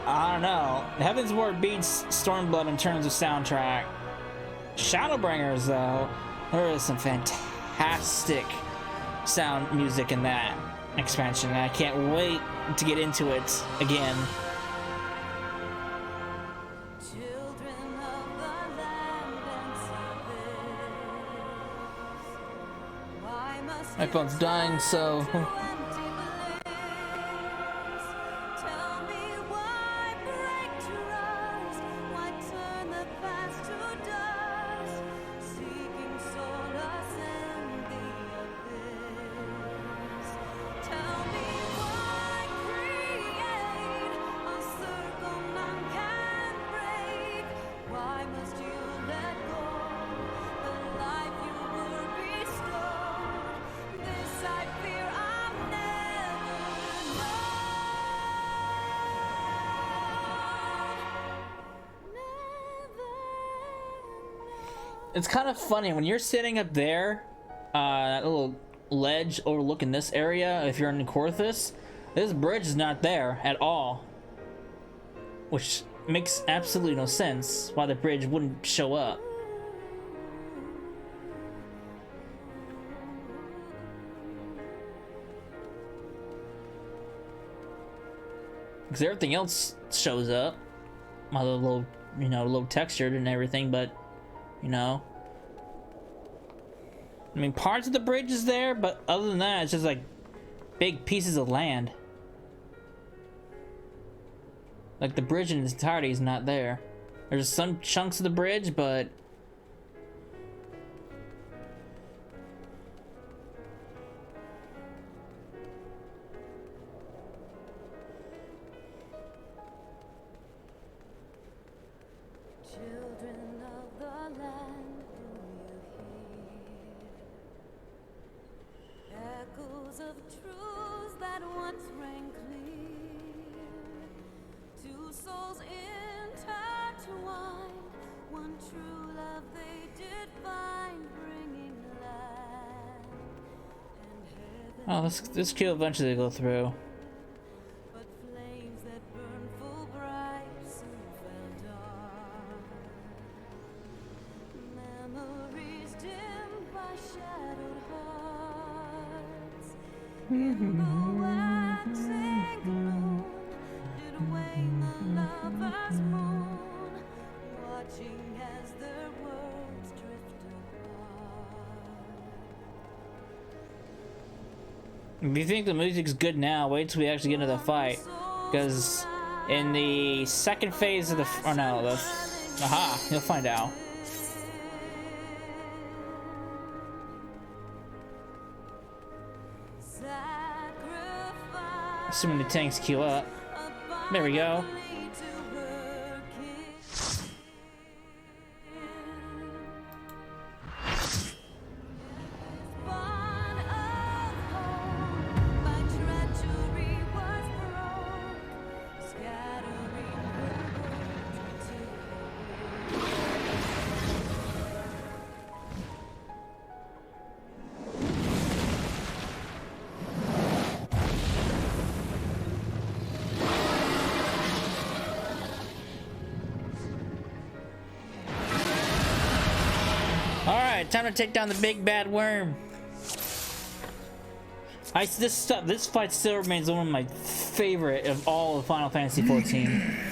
I don't know. Heavensward beats Stormblood in terms of soundtrack. Shadowbringers, though, there is some fantastic sound music in that expansion, and I can't wait to get into it again. My phone's dying, so... It's kind of funny when you're sitting up there, that little ledge overlooking this area. If you're in Corthus, this bridge is not there at all, which makes absolutely no sense why the bridge wouldn't show up. Because everything else shows up, a little, you know, low textured and everything, but. You know, I mean, parts of the bridge is there, but other than that, it's just like big pieces of land. Like the bridge in its entirety is not there. There's some chunks of the bridge, but echoes of truths that once rang clear. Two souls intertwined, one true love they did find, bringing light and heaven. Oh, this could eventually go through. But flames that burn full bright soon fell dark. Memories dimmed by shadowed hearts. In the waxing gloom did wane the lover's moon, watching as their worlds drift apart. If you think the music's good now, wait till we actually get into the fight. Because in the second phase of the... Or no, aha, you'll find out. Assuming the tanks queue up. There we go. Alright, time to take down the big bad worm. This fight still remains one of my favorite of all of Final Fantasy XIV.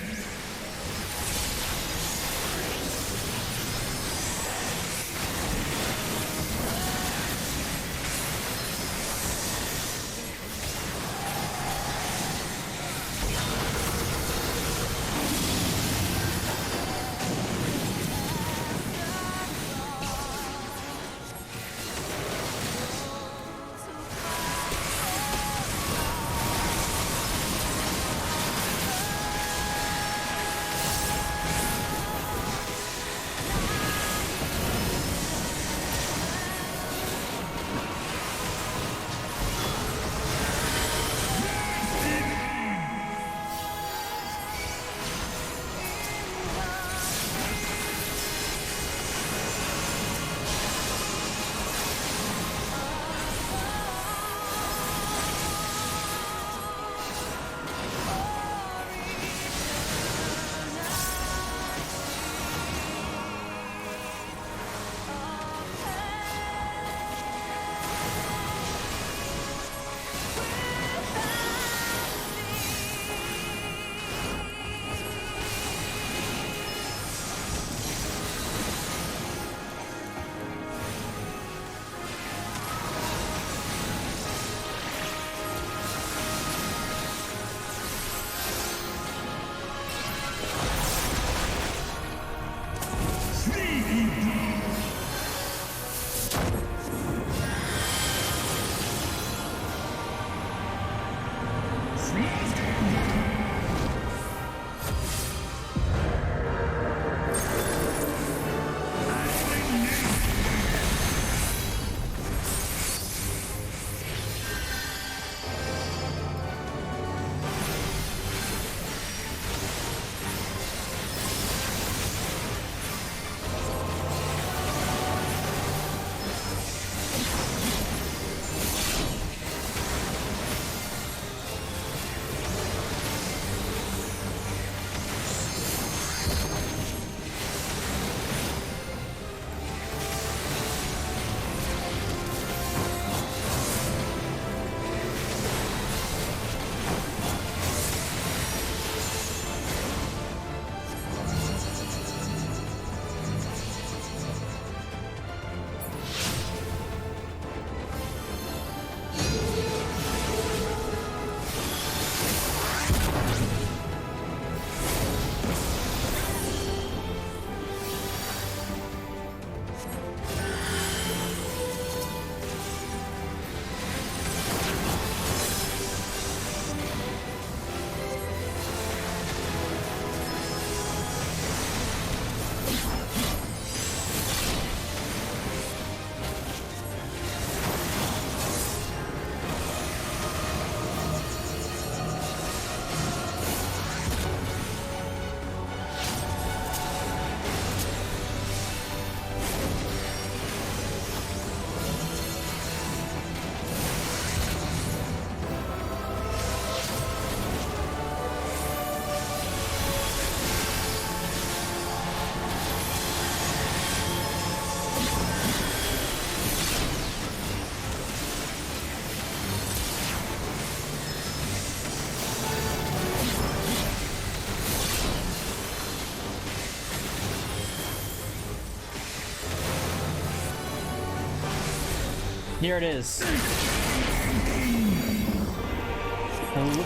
Here it is.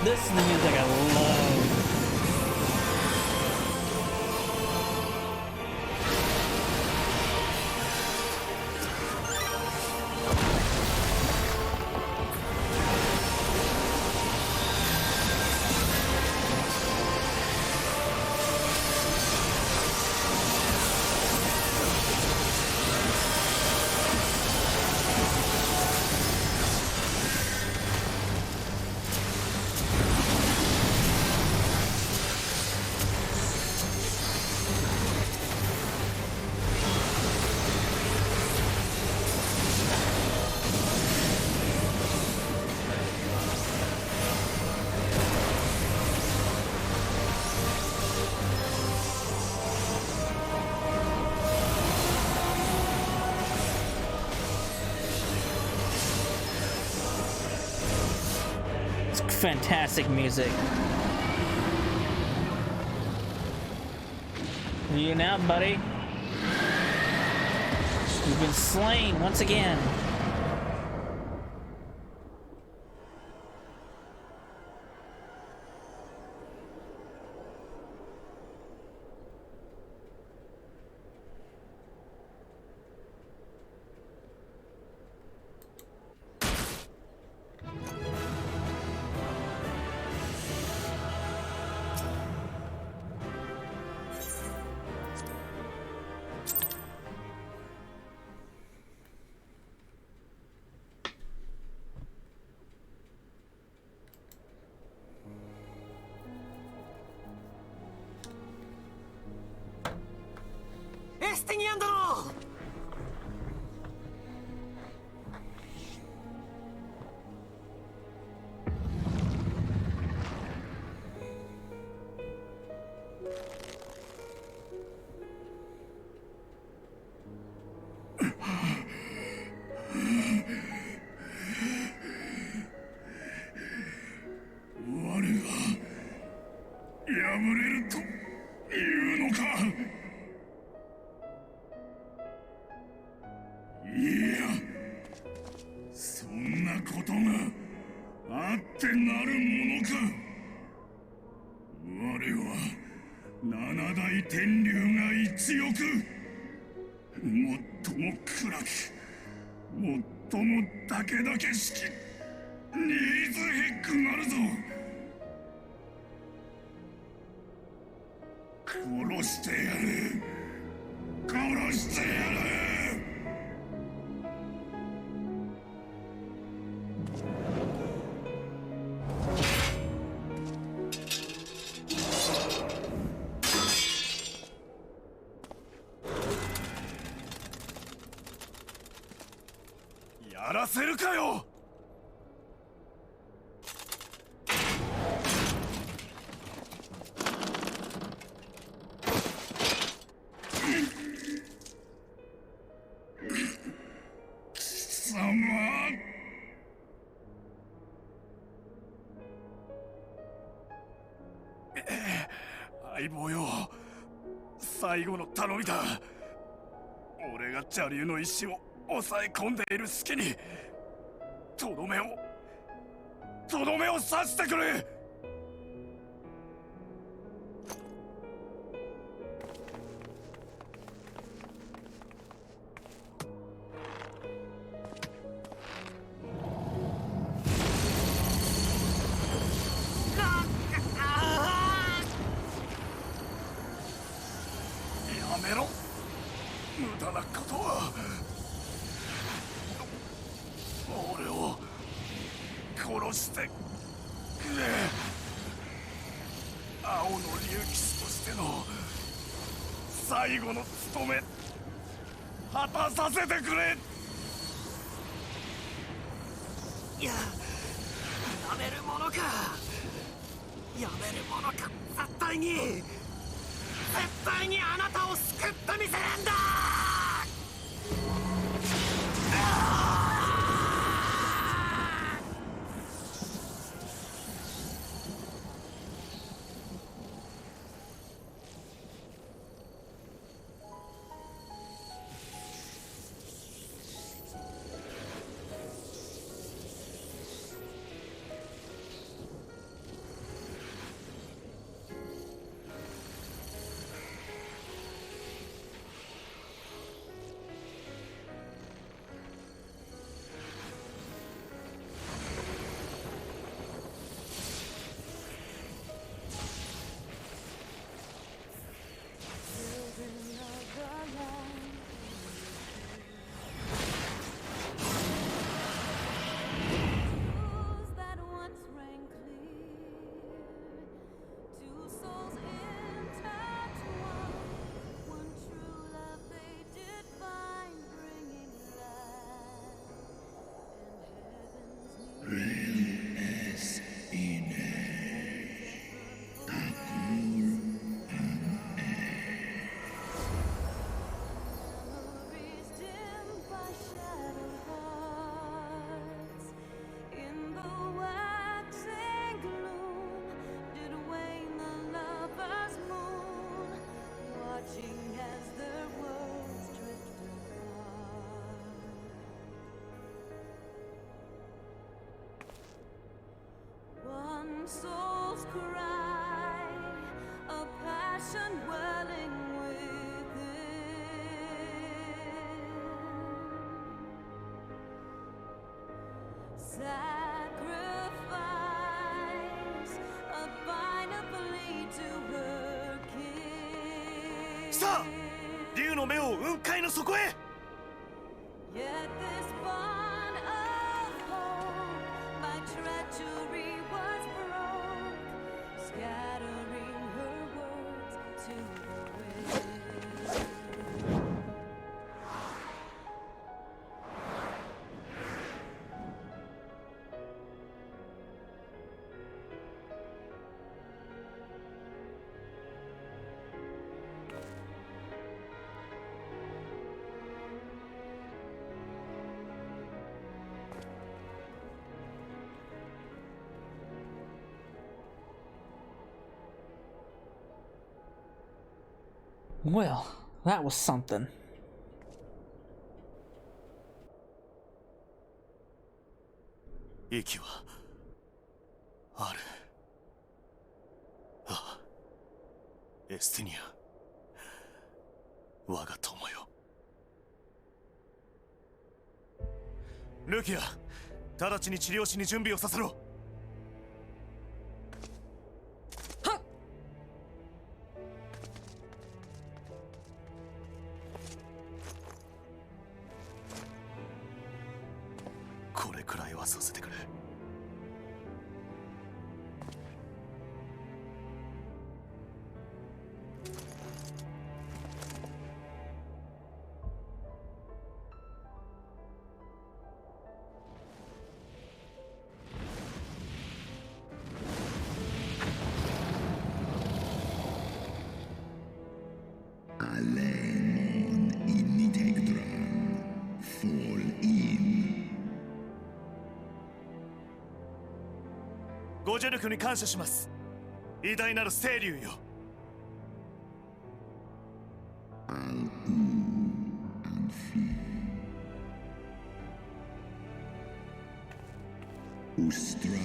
This is the music I love. Fantastic music. You now, buddy. You've been slain once again.エステニアン殿。我が敗れるというのか。いや、そんなことがあってなるものか。我は七大天竜が一翼、最も暗く最もたけだけしきニーズヘックなるぞ。殺してやる、殺してやる。やらせるかよ。貴様、相棒よ、最後の頼みだ。俺が邪竜の意志を抑え込んでいる隙にとどめを刺してくれ。やめろ、無駄なことは。俺を殺してくれ。青の竜騎士としての最後の務め果たさせてくれ。やめるものか。やめるものか。絶対にあなたを救ってみせるんだ。cry, a passion welling within. Sacrifice, a final plea to her king. さあ竜の目を雲海の底へ Yet this bond of hope, my treachery was broke, scattering her words to the wind. Well, that was something. 息はある。ああ、エスティニア、我が友よ。ルキア、直ちに治療師に準備をさせろ。これくらいはさせてくれ。ご助力に感謝します。偉大なる清流よ。Ustra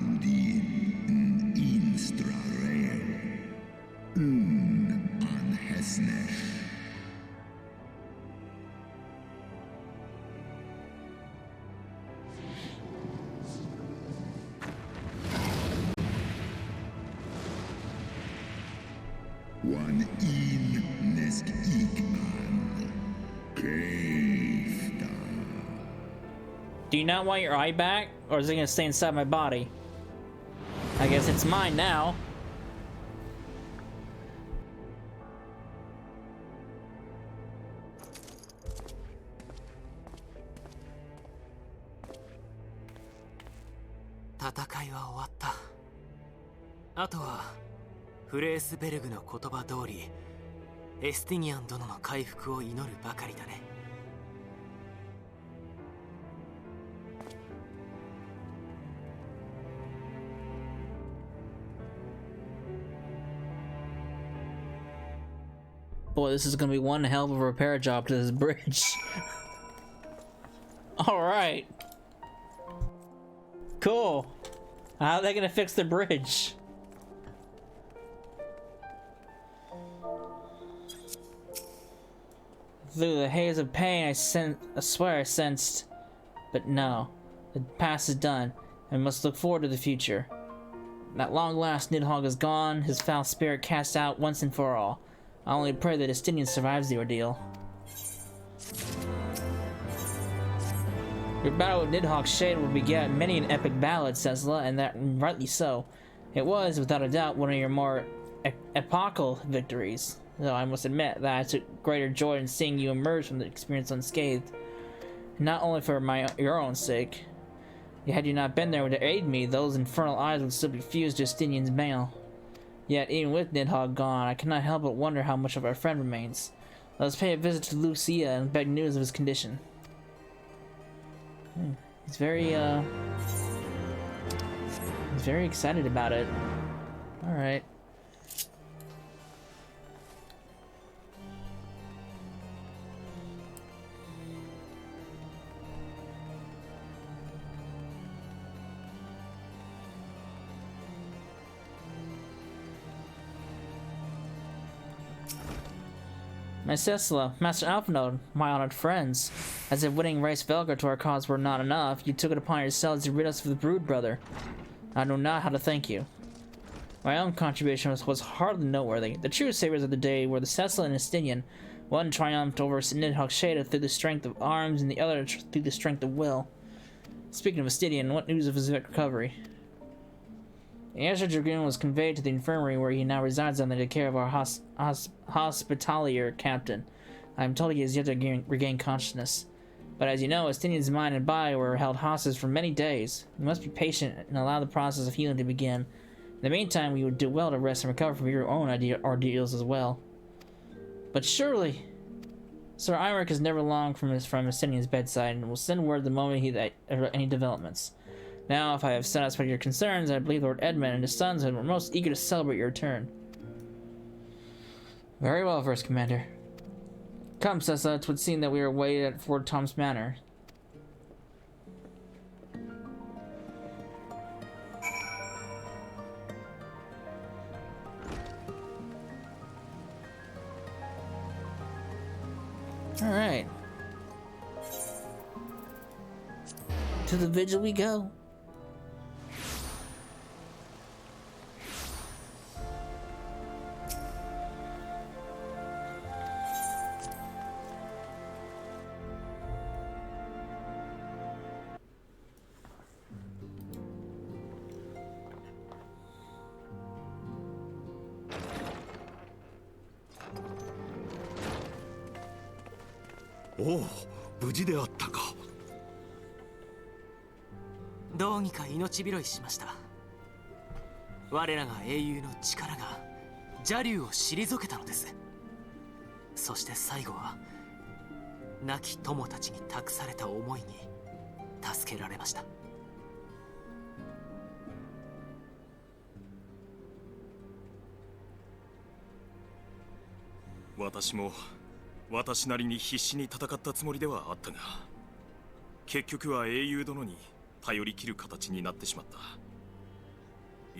udin instra reo anhesnesh. One in nesk ikman keifta. Do you not want your eye back, or is it gonna stay inside my body? I guess it's mine now.「戦いは終わった」「あとはフレースベルグの言葉通りエスティニアン殿の回復を祈るばかりだね」Boy, this is gonna be one hell of a repair job to this bridge. Alright. Cool. How are they gonna fix the bridge? Through the haze of pain I swear I sensed. But no. The past is done. I must look forward to the future. At long last, Nidhogg is gone, his foul spirit cast out once and for all. I only pray that Estinian survives the ordeal. Your battle with Nidhogg's shade will beget many an epic ballad, Sesla, and that rightly so. It was, without a doubt, one of your more epochal victories. Though I must admit that I took greater joy in seeing you emerge from the experience unscathed. Not only for your own sake. Had you not been there to aid me, those infernal eyes would still be fused to Estinian's mail. Yet, even with Nidhogg gone, I cannot help but wonder how much of our friend remains. Let us pay a visit to Lucia and beg news of his condition. He's very excited about it. Alright. My Cecila, Master Alphanode, my honored friends. As if winning Rice Velgar to our cause were not enough, you took it upon yourselves to rid us of the Brood Brother. I know not how to thank you. My own contribution was hardly noteworthy. The true saviors of the day were the Cecil and Estinian. One triumphed over Nidhogg Shada through the strength of arms, and the other through the strength of will. Speaking of Estinian, what news of his recovery? The Azure Dragoon was conveyed to the infirmary where he now resides under the care of our hospitalier captain. I am told he has yet to regain consciousness. But as you know, Estinian's mind and body were held hostage for many days. You must be patient and allow the process of healing to begin. In the meantime, you would do well to rest and recover from your own ordeals as well. But surely, Sir Imric is never long from Estinian's bedside, and will send word the moment he any developments. Now, if I have satisfied your concerns, I believe Lord Edmund and his sons are most eager to celebrate your return. Very well, First Commander. Come, Cessa, it would seem that we are awaited at Fort Tom's Manor. Alright. To the vigil we go.おお、無事であったか。どうにか命拾いしました。我らが英雄の力が邪竜を退けたのです。そして最後は亡き友たちに託された思いに助けられました。私も私なりに必死に戦ったつもりではあったが、結局は英雄殿に頼り切る形になってしまった。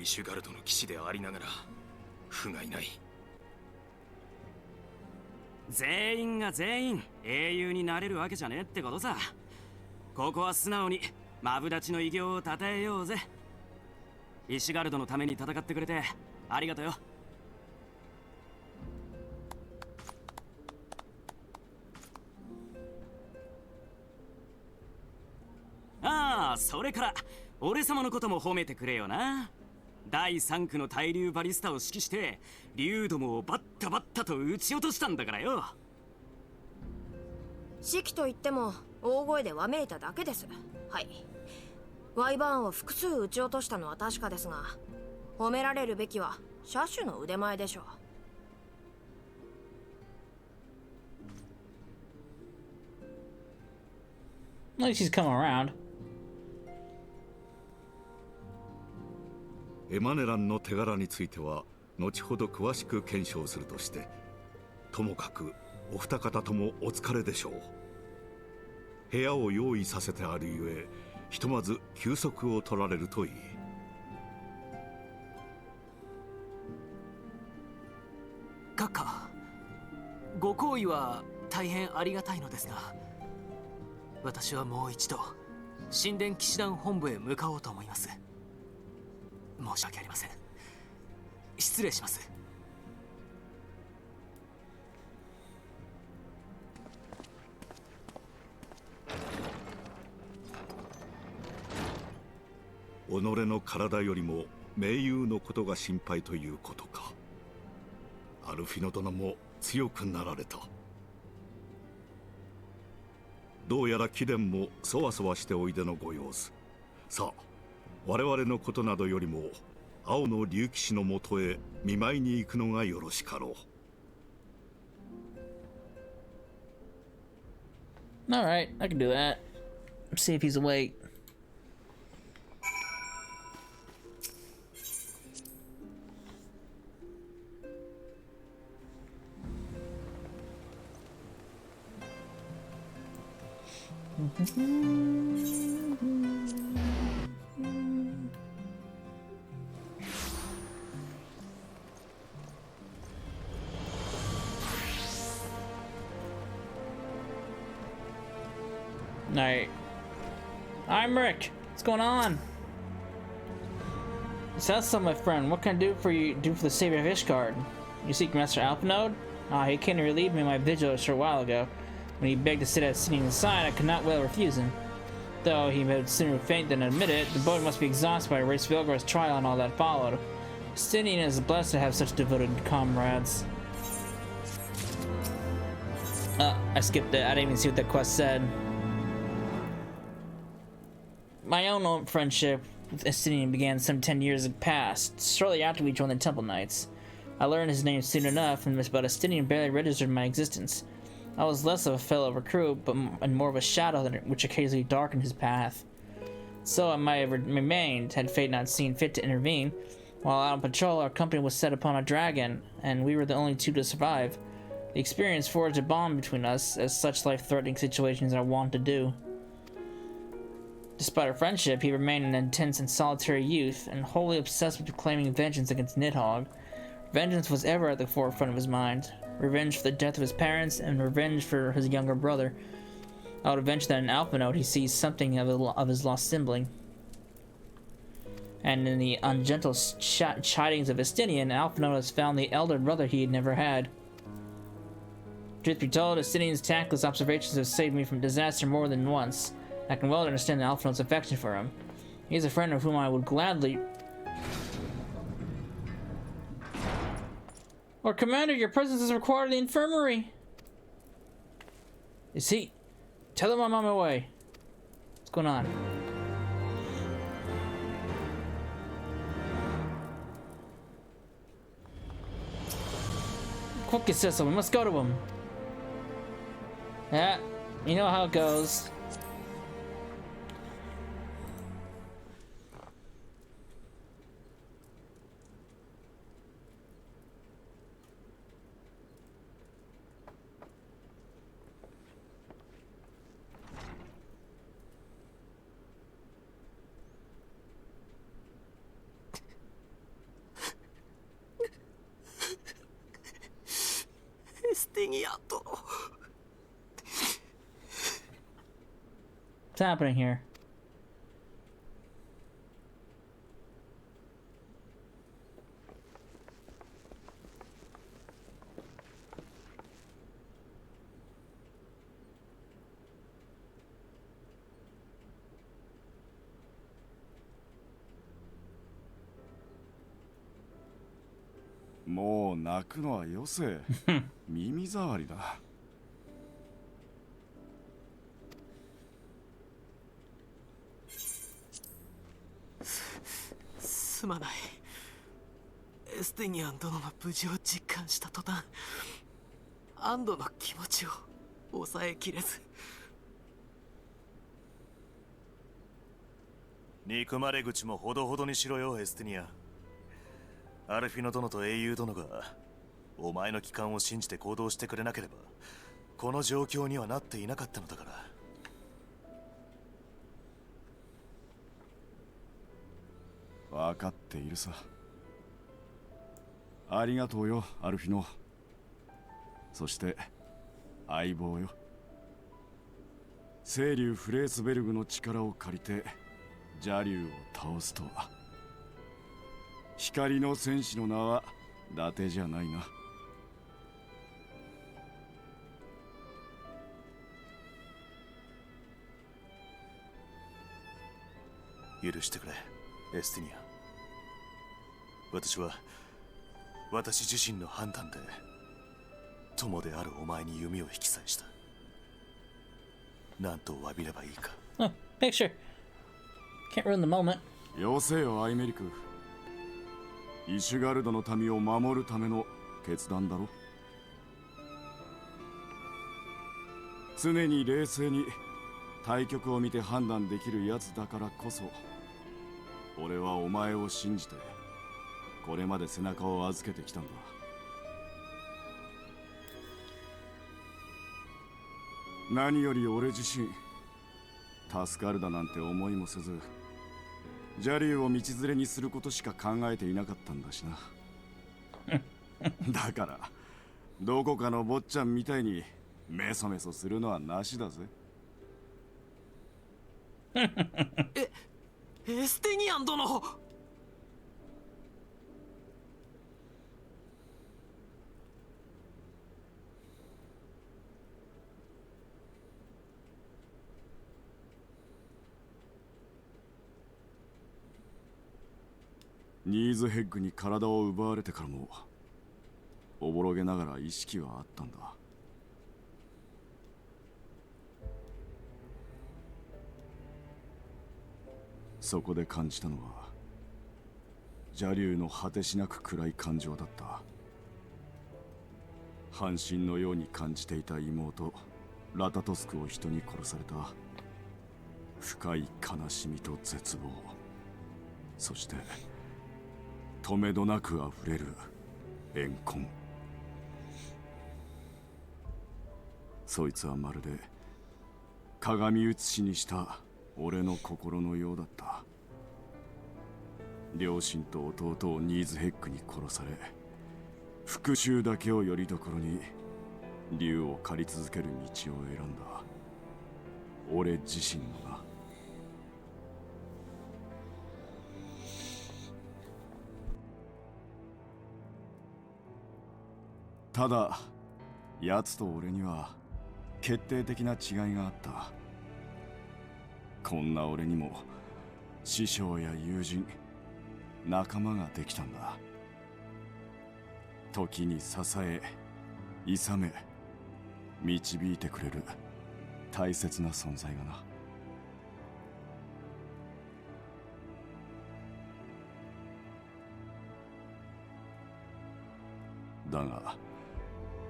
イシュガルドの騎士でありながら不甲斐ない。全員が全員英雄になれるわけじゃねえってことさ。ここは素直にマブダチの偉業を称えようぜ。イシュガルドのために戦ってくれてありがとうよ。ああ、それから俺様のことも褒めてくれよな。第3区の対流バリスタを指揮して竜どもをバッタバッタと撃ち落としたんだからよ。指揮といっても大声でわめいただけです。はい。ワイバーンを複数撃ち落としたのは確かですが、褒められるべきは車種の腕前でしょう。At least he's come around. エマネランの手柄については後ほど詳しく検証するとして、ともかくお二方ともお疲れでしょう。部屋を用意させてあるゆえ、ひとまず休息を取られるといい。閣下、ご好意は大変ありがたいのですが、私はもう一度神殿騎士団本部へ向かおうと思います。申し訳ありません。失礼します。己の体よりも盟友のことが心配ということか。アルフィノ殿も強くなられた。どうやら貴殿もそわそわしておいでのご様子。さあ、我々のことなどよりも青の竜騎士のもとへ見舞いに行くのがよろしかろう。Alright, I can do that. See if he's awake. Alright. I'm Rick. What's going on? So, my friend, what can I do for the savior of Ishgard? You seek Master Alpinode? Ah, he came to relieve me of my vigil a short while ago. When he begged to sit at sitting inside, I could not well refuse him. Though he would sooner faint than admit it, the boy must be exhausted by Race Vilgar's trial and all that followed. Justinian is blessed to have such devoted comrades. I skipped it. I didn't even see what that quest said. My own friendship with Justinian began some 10 years past, shortly after we joined the Temple Knights. I learned his name soon enough, but Justinian barely registered my existence. I was less of a fellow recruit, and more of a shadow which occasionally darkened his path. So I might have remained, had fate not seen fit to intervene. While out on patrol, our company was set upon a dragon, and we were the only two to survive. The experience forged a bond between us, as such life-threatening situations are wont to do. Despite our friendship, he remained an intense and solitary youth, and wholly obsessed with claiming vengeance against Nidhogg. Vengeance was ever at the forefront of his mind. Revenge for the death of his parents, and revenge for his younger brother. I would avenge that in Alpinode he sees something of his lost sibling. And in the ungentle chidings of Justinian, Alpinode has found the elder brother he had never had. Truth be told, Justinian's tactless observations have saved me from disaster more than once. I can well understand Alphinode's affection for him. He is a friend of whom I would gladly... Or Commander, your presence is required in the infirmary. Is he? Tell him I'm on my way. What's going on? Quick, Cecil, we must go to him. Yeah, you know how it goes. What's happening here?もう泣くのはよせ。耳障りだ。すまない。エステニアン殿の無事を実感した途端、安堵の気持ちを抑えきれず。憎まれ口もほどほどにしろよ、エステニア。アルフィノ殿と英雄殿がお前の帰還を信じて行動してくれなければこの状況にはなっていなかったのだから。分かっているさ。ありがとうよ、アルフィノ。そして相棒よ。清流フレースベルグの力を借りて邪竜を倒すとは。光の戦士の名は伊達じゃないな。許してくれ、エステニア。私自身の判断で友であるお前に弓を引き裂いした。何と詫びればいいか。Picture. Can't ruin the moment. よせよ、アイメリク。イシュガルドの民を守るための決断だろ。常に冷静に対局を見て判断できるやつだからこそ、俺はお前を信じてこれまで背中を預けてきたんだ。何より俺自身助かるだなんて思いもせず、邪竜を道連れにすることしか考えていなかったんだしな。だからどこかの坊ちゃんみたいにメソメソするのはなしだぜ。エステニアン殿。ニーズヘッグに体を奪われてからもおぼろげながら意識はあったんだ。そこで感じたのは邪竜の果てしなく暗い感情だった。半身のように感じていた妹ラタトスクを人に殺された深い悲しみと絶望、そして止めどなくあふれる怨恨。そいつはまるで鏡写しにした俺の心のようだった。両親と弟をニーズヘッグに殺され、復讐だけをよりどころに竜を狩り続ける道を選んだ俺自身のな。ただ奴と俺には決定的な違いがあった。こんな俺にも師匠や友人、仲間ができたんだ。時に支え、いさめ、導いてくれる大切な存在がな。だが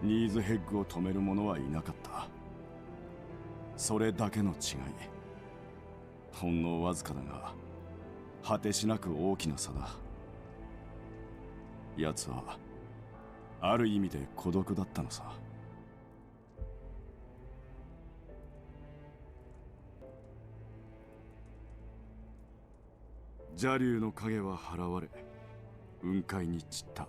ニーズヘッグを止める者はいなかった。それだけの違い、ほんのわずかだが果てしなく大きな差だ。奴はある意味で孤独だったのさ。邪竜の影は払われ雲海に散った。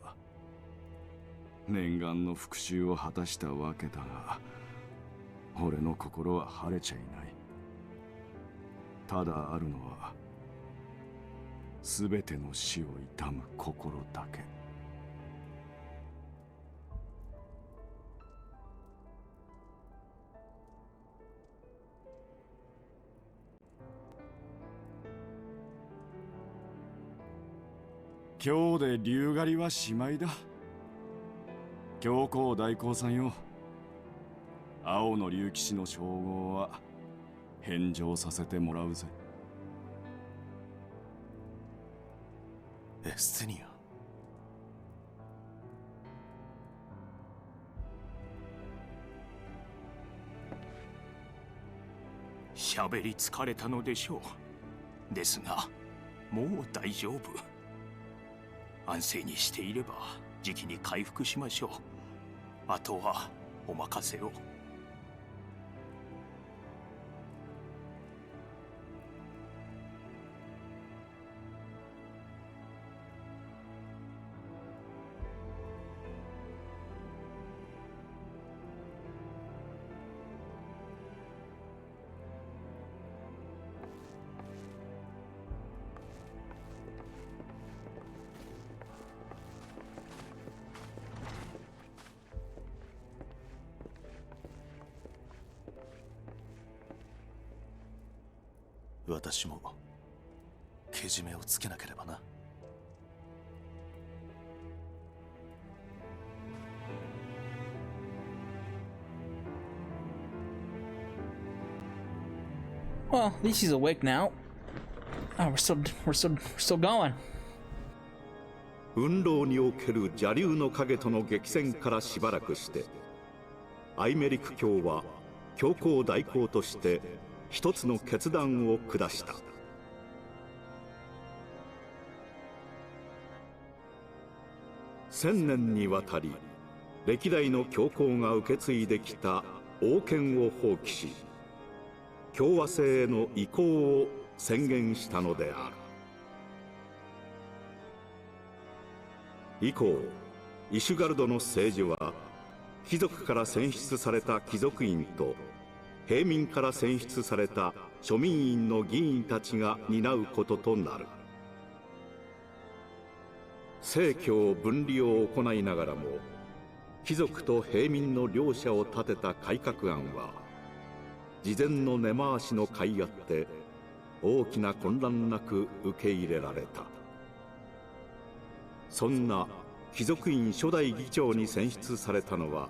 念願の復讐を果たしたわけだが、俺の心は晴れちゃいない。ただあるのは全ての死を悼む心だけ。今日で竜狩りはしまいだ。教皇代行さんよ、青の竜騎士の称号は返上させてもらうぜ。エステニア。喋り疲れたのでしょう。ですがもう大丈夫。安静にしていればじきに回復しましょう。あとはお任せを。私もけじめをつけなければな。Well, at least he's awake now. Oh, we're still going. 雲浪における邪竜の影との激戦からしばらくして、アイメリク教は教皇代行として一つの決断を下した。1000年にわたり歴代の教皇が受け継いできた王権を放棄し、共和制への移行を宣言したのである。以降、イシュガルドの政治は貴族から選出された貴族院と平民から選出された庶民院の議員たちが担うこととなる。政教分離を行いながらも貴族と平民の両者を立てた改革案は事前の根回しの甲斐あって大きな混乱なく受け入れられた。そんな貴族院初代議長に選出されたのは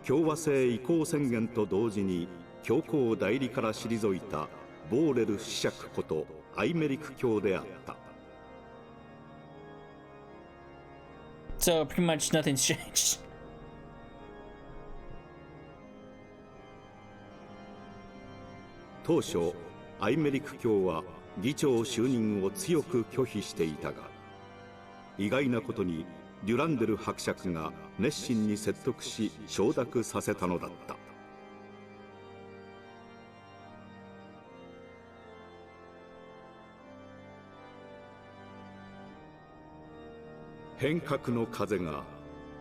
共和制移行宣言と同時に教皇代理から退いたボーレル子爵ことアイメリク卿であった。So pretty much nothing's changed. 当初アイメリク卿は議長就任を強く拒否していたが、意外なことにデュランデル伯爵が熱心に説得し承諾させたのだった。変革の風が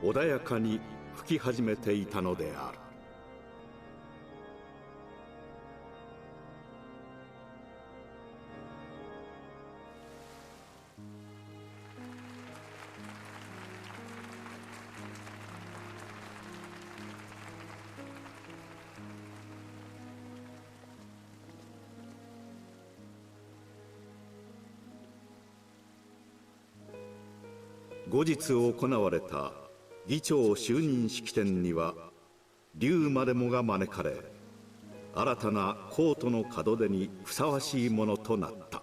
穏やかに吹き始めていたのである。後日行われた議長就任式典には竜までもが招かれ、新たなコートの門出にふさわしいものとなった。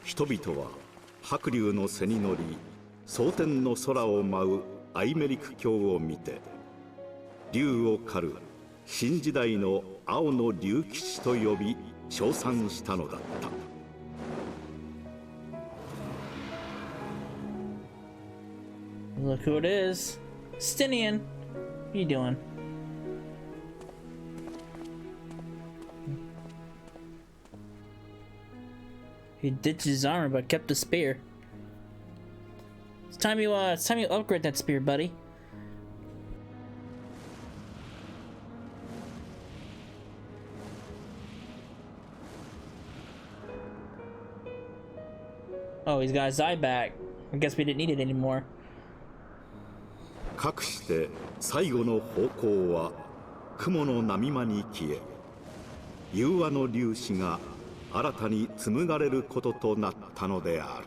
人々は白龍の背に乗り蒼天の空を舞うアイメリク卿を見て、竜を狩る新時代の青の竜騎士と呼び称賛したのだった。Look who it is. Stinian. What are you doing? He ditched his armor but kept the spear. It's time you upgrade that spear, buddy. Oh, he's got his eye back. I guess we didn't need it anymore. かくして最後の方向は雲の波間に消え、融和の粒子が新たに紡がれることとなったのである。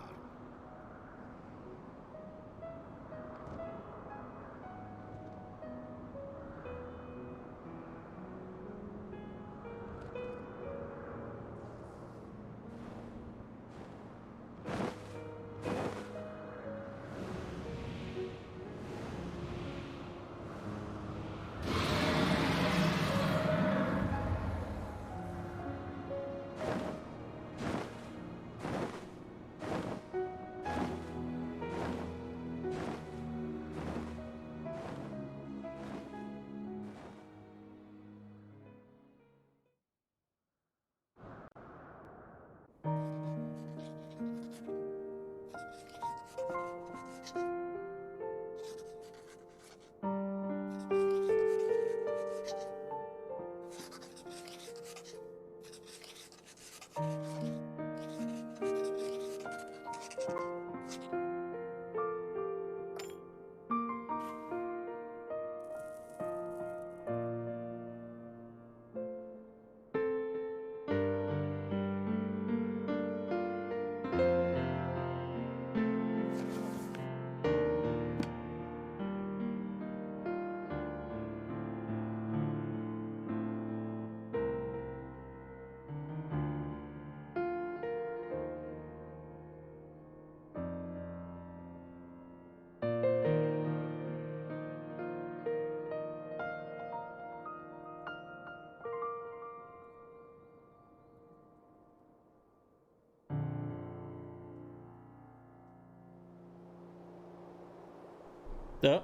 Oh.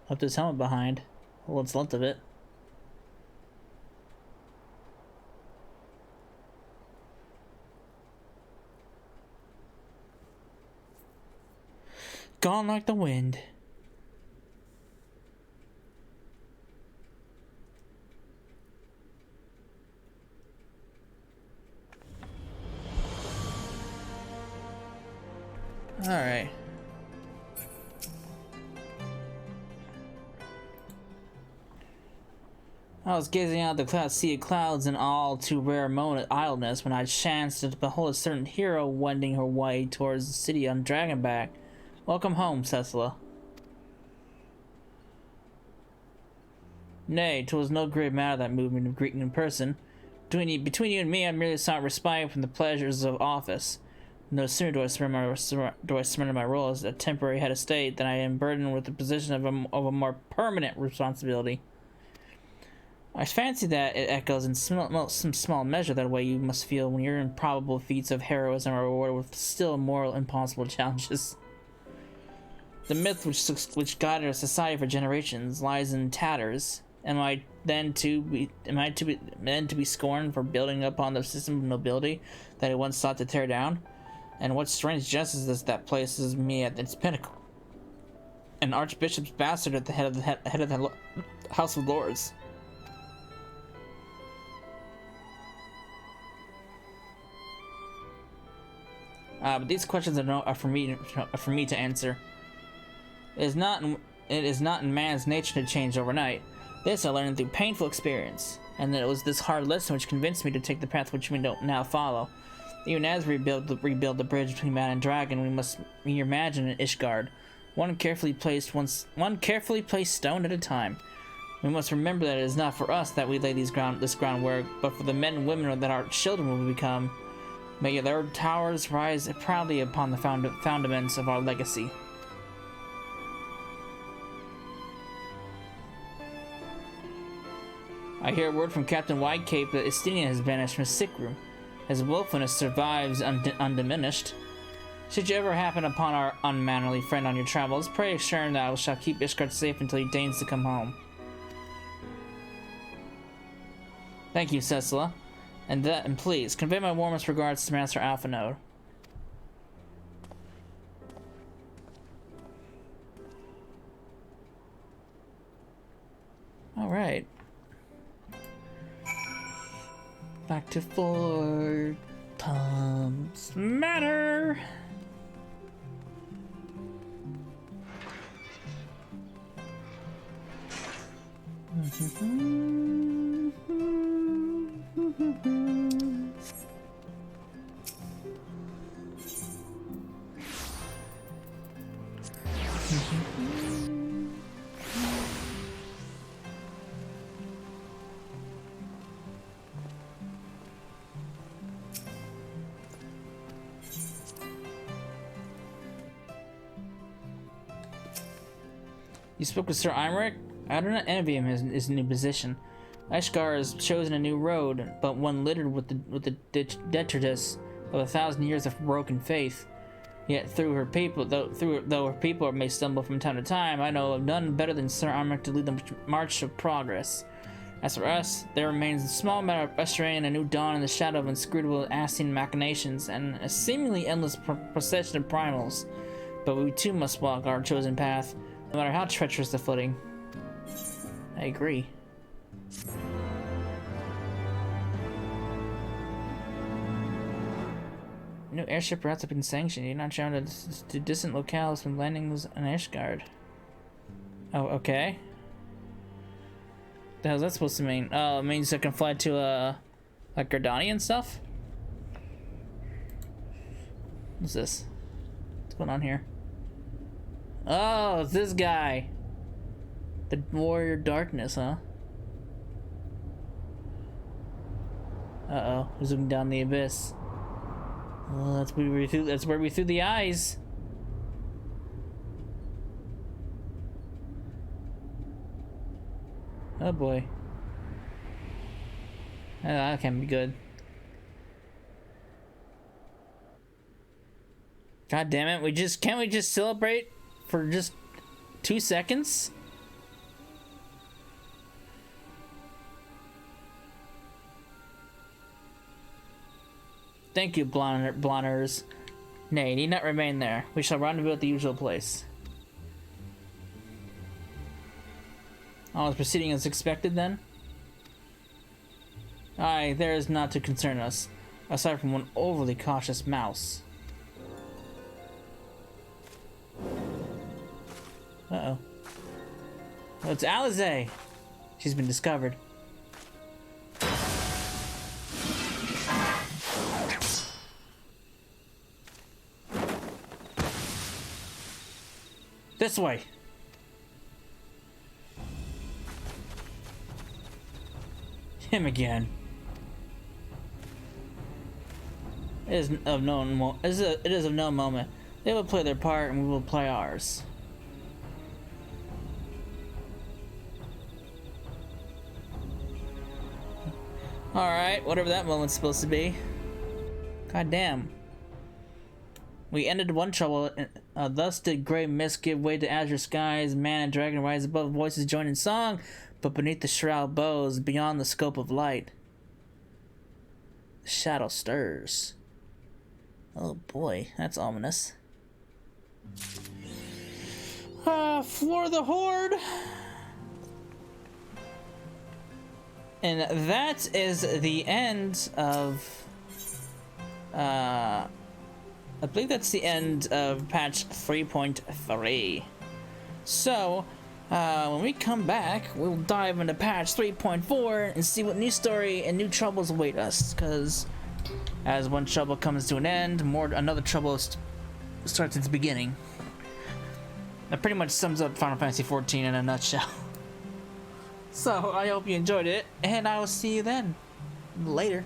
Left his helmet behind. What's left of it. Gone like the wind. All right. I was gazing out the sea of clouds in all too rare moment of idleness when I chanced to behold a certain hero wending her way towards the city on Dragonback. Welcome home, Cecilla. Nay, 'twas no great matter that movement of greeting in person. Between you and me, I merely sought respite from the pleasures of office. No sooner do I surrender my role as a temporary head of state than I am burdened with the position of a more permanent responsibility. I fancy that it echoes in some small measure that way you must feel when your improbable feats of heroism are rewarded with still more impossible challenges. The myth which guided our society for generations lies in tatters. Am I to be scorned for building upon the system of nobility that I once sought to tear down? And what strange justice is this that places me at its pinnacle? An archbishop's bastard at the head of the House of Lords. But these questions are for me to answer. It is not in man's nature to change overnight. This I learned through painful experience, and that it was this hard lesson which convinced me to take the path which we don't now follow. Even as we rebuild the bridge between man and dragon, we must reimagine an Ishgard, one carefully placed stone at a time. We must remember that it is not for us that we lay this groundwork, but for the men and women that our children will become. May their towers rise proudly upon the fundaments of our legacy. I hear word from Captain Whitecape that Estinian has vanished from his sick room. His willfulness survives undiminished. Should you ever happen upon our unmannerly friend on your travels, pray assure him that I shall keep Ishgard safe until he deigns to come home. Thank you, Cecilla. And please, convey my warmest regards to Master Alphanode. Alright. Back to Fort Tom's Manor. You spoke with Sir Imric? I do not envy him his new position. Ishgard has chosen a new road, but one littered with the detritus of 1,000 years of broken faith. Yet though her people may stumble from time to time, I know of none better than Sir Imric to lead the march of progress. As for us, there remains a small matter of ushering in a new dawn in the shadow of inscrutable Ascian machinations and a seemingly endless procession of primals. But we too must walk our chosen path, no matter how treacherous the footing. I agree. New airship routes have been sanctioned. You're not traveling to distant locales from landings on Ishgard. Oh, okay. The hell's that supposed to mean? Oh, it means I can fly to like Gardania and stuff? What's this? What's going on here? Oh, it's this guy. The Warrior Darkness, huh? Uh-oh, we're zooming down the abyss. Oh, that's where we threw the eyes. Oh boy. That can't be good. God damn it, can't we just celebrate for just 2 seconds? Thank you, blonders. Nay, need not remain there. We shall rendezvous at the usual place. All is proceeding as expected then? Aye, there is not to concern us, aside from one overly cautious mouse. Uh-oh. Oh, it's Alize! She's been discovered. This way! Him again. It is of no moment. They will play their part and we will play ours. Alright, whatever that moment's supposed to be. God damn. We ended one trouble, thus did grey mist give way to azure skies, man and dragon rise above, voices join in song, but beneath the shroud bows, beyond the scope of light. The shadow stirs. Oh boy, that's ominous. Floor the Horde! And that is the end of, I believe that's the end of patch 3.3. So, when we come back, we'll dive into patch 3.4 and see what new story and new troubles await us, because as one trouble comes to an end, another trouble starts its beginning. That pretty much sums up Final Fantasy XIV in a nutshell. So, I hope you enjoyed it, and I will see you then. Later.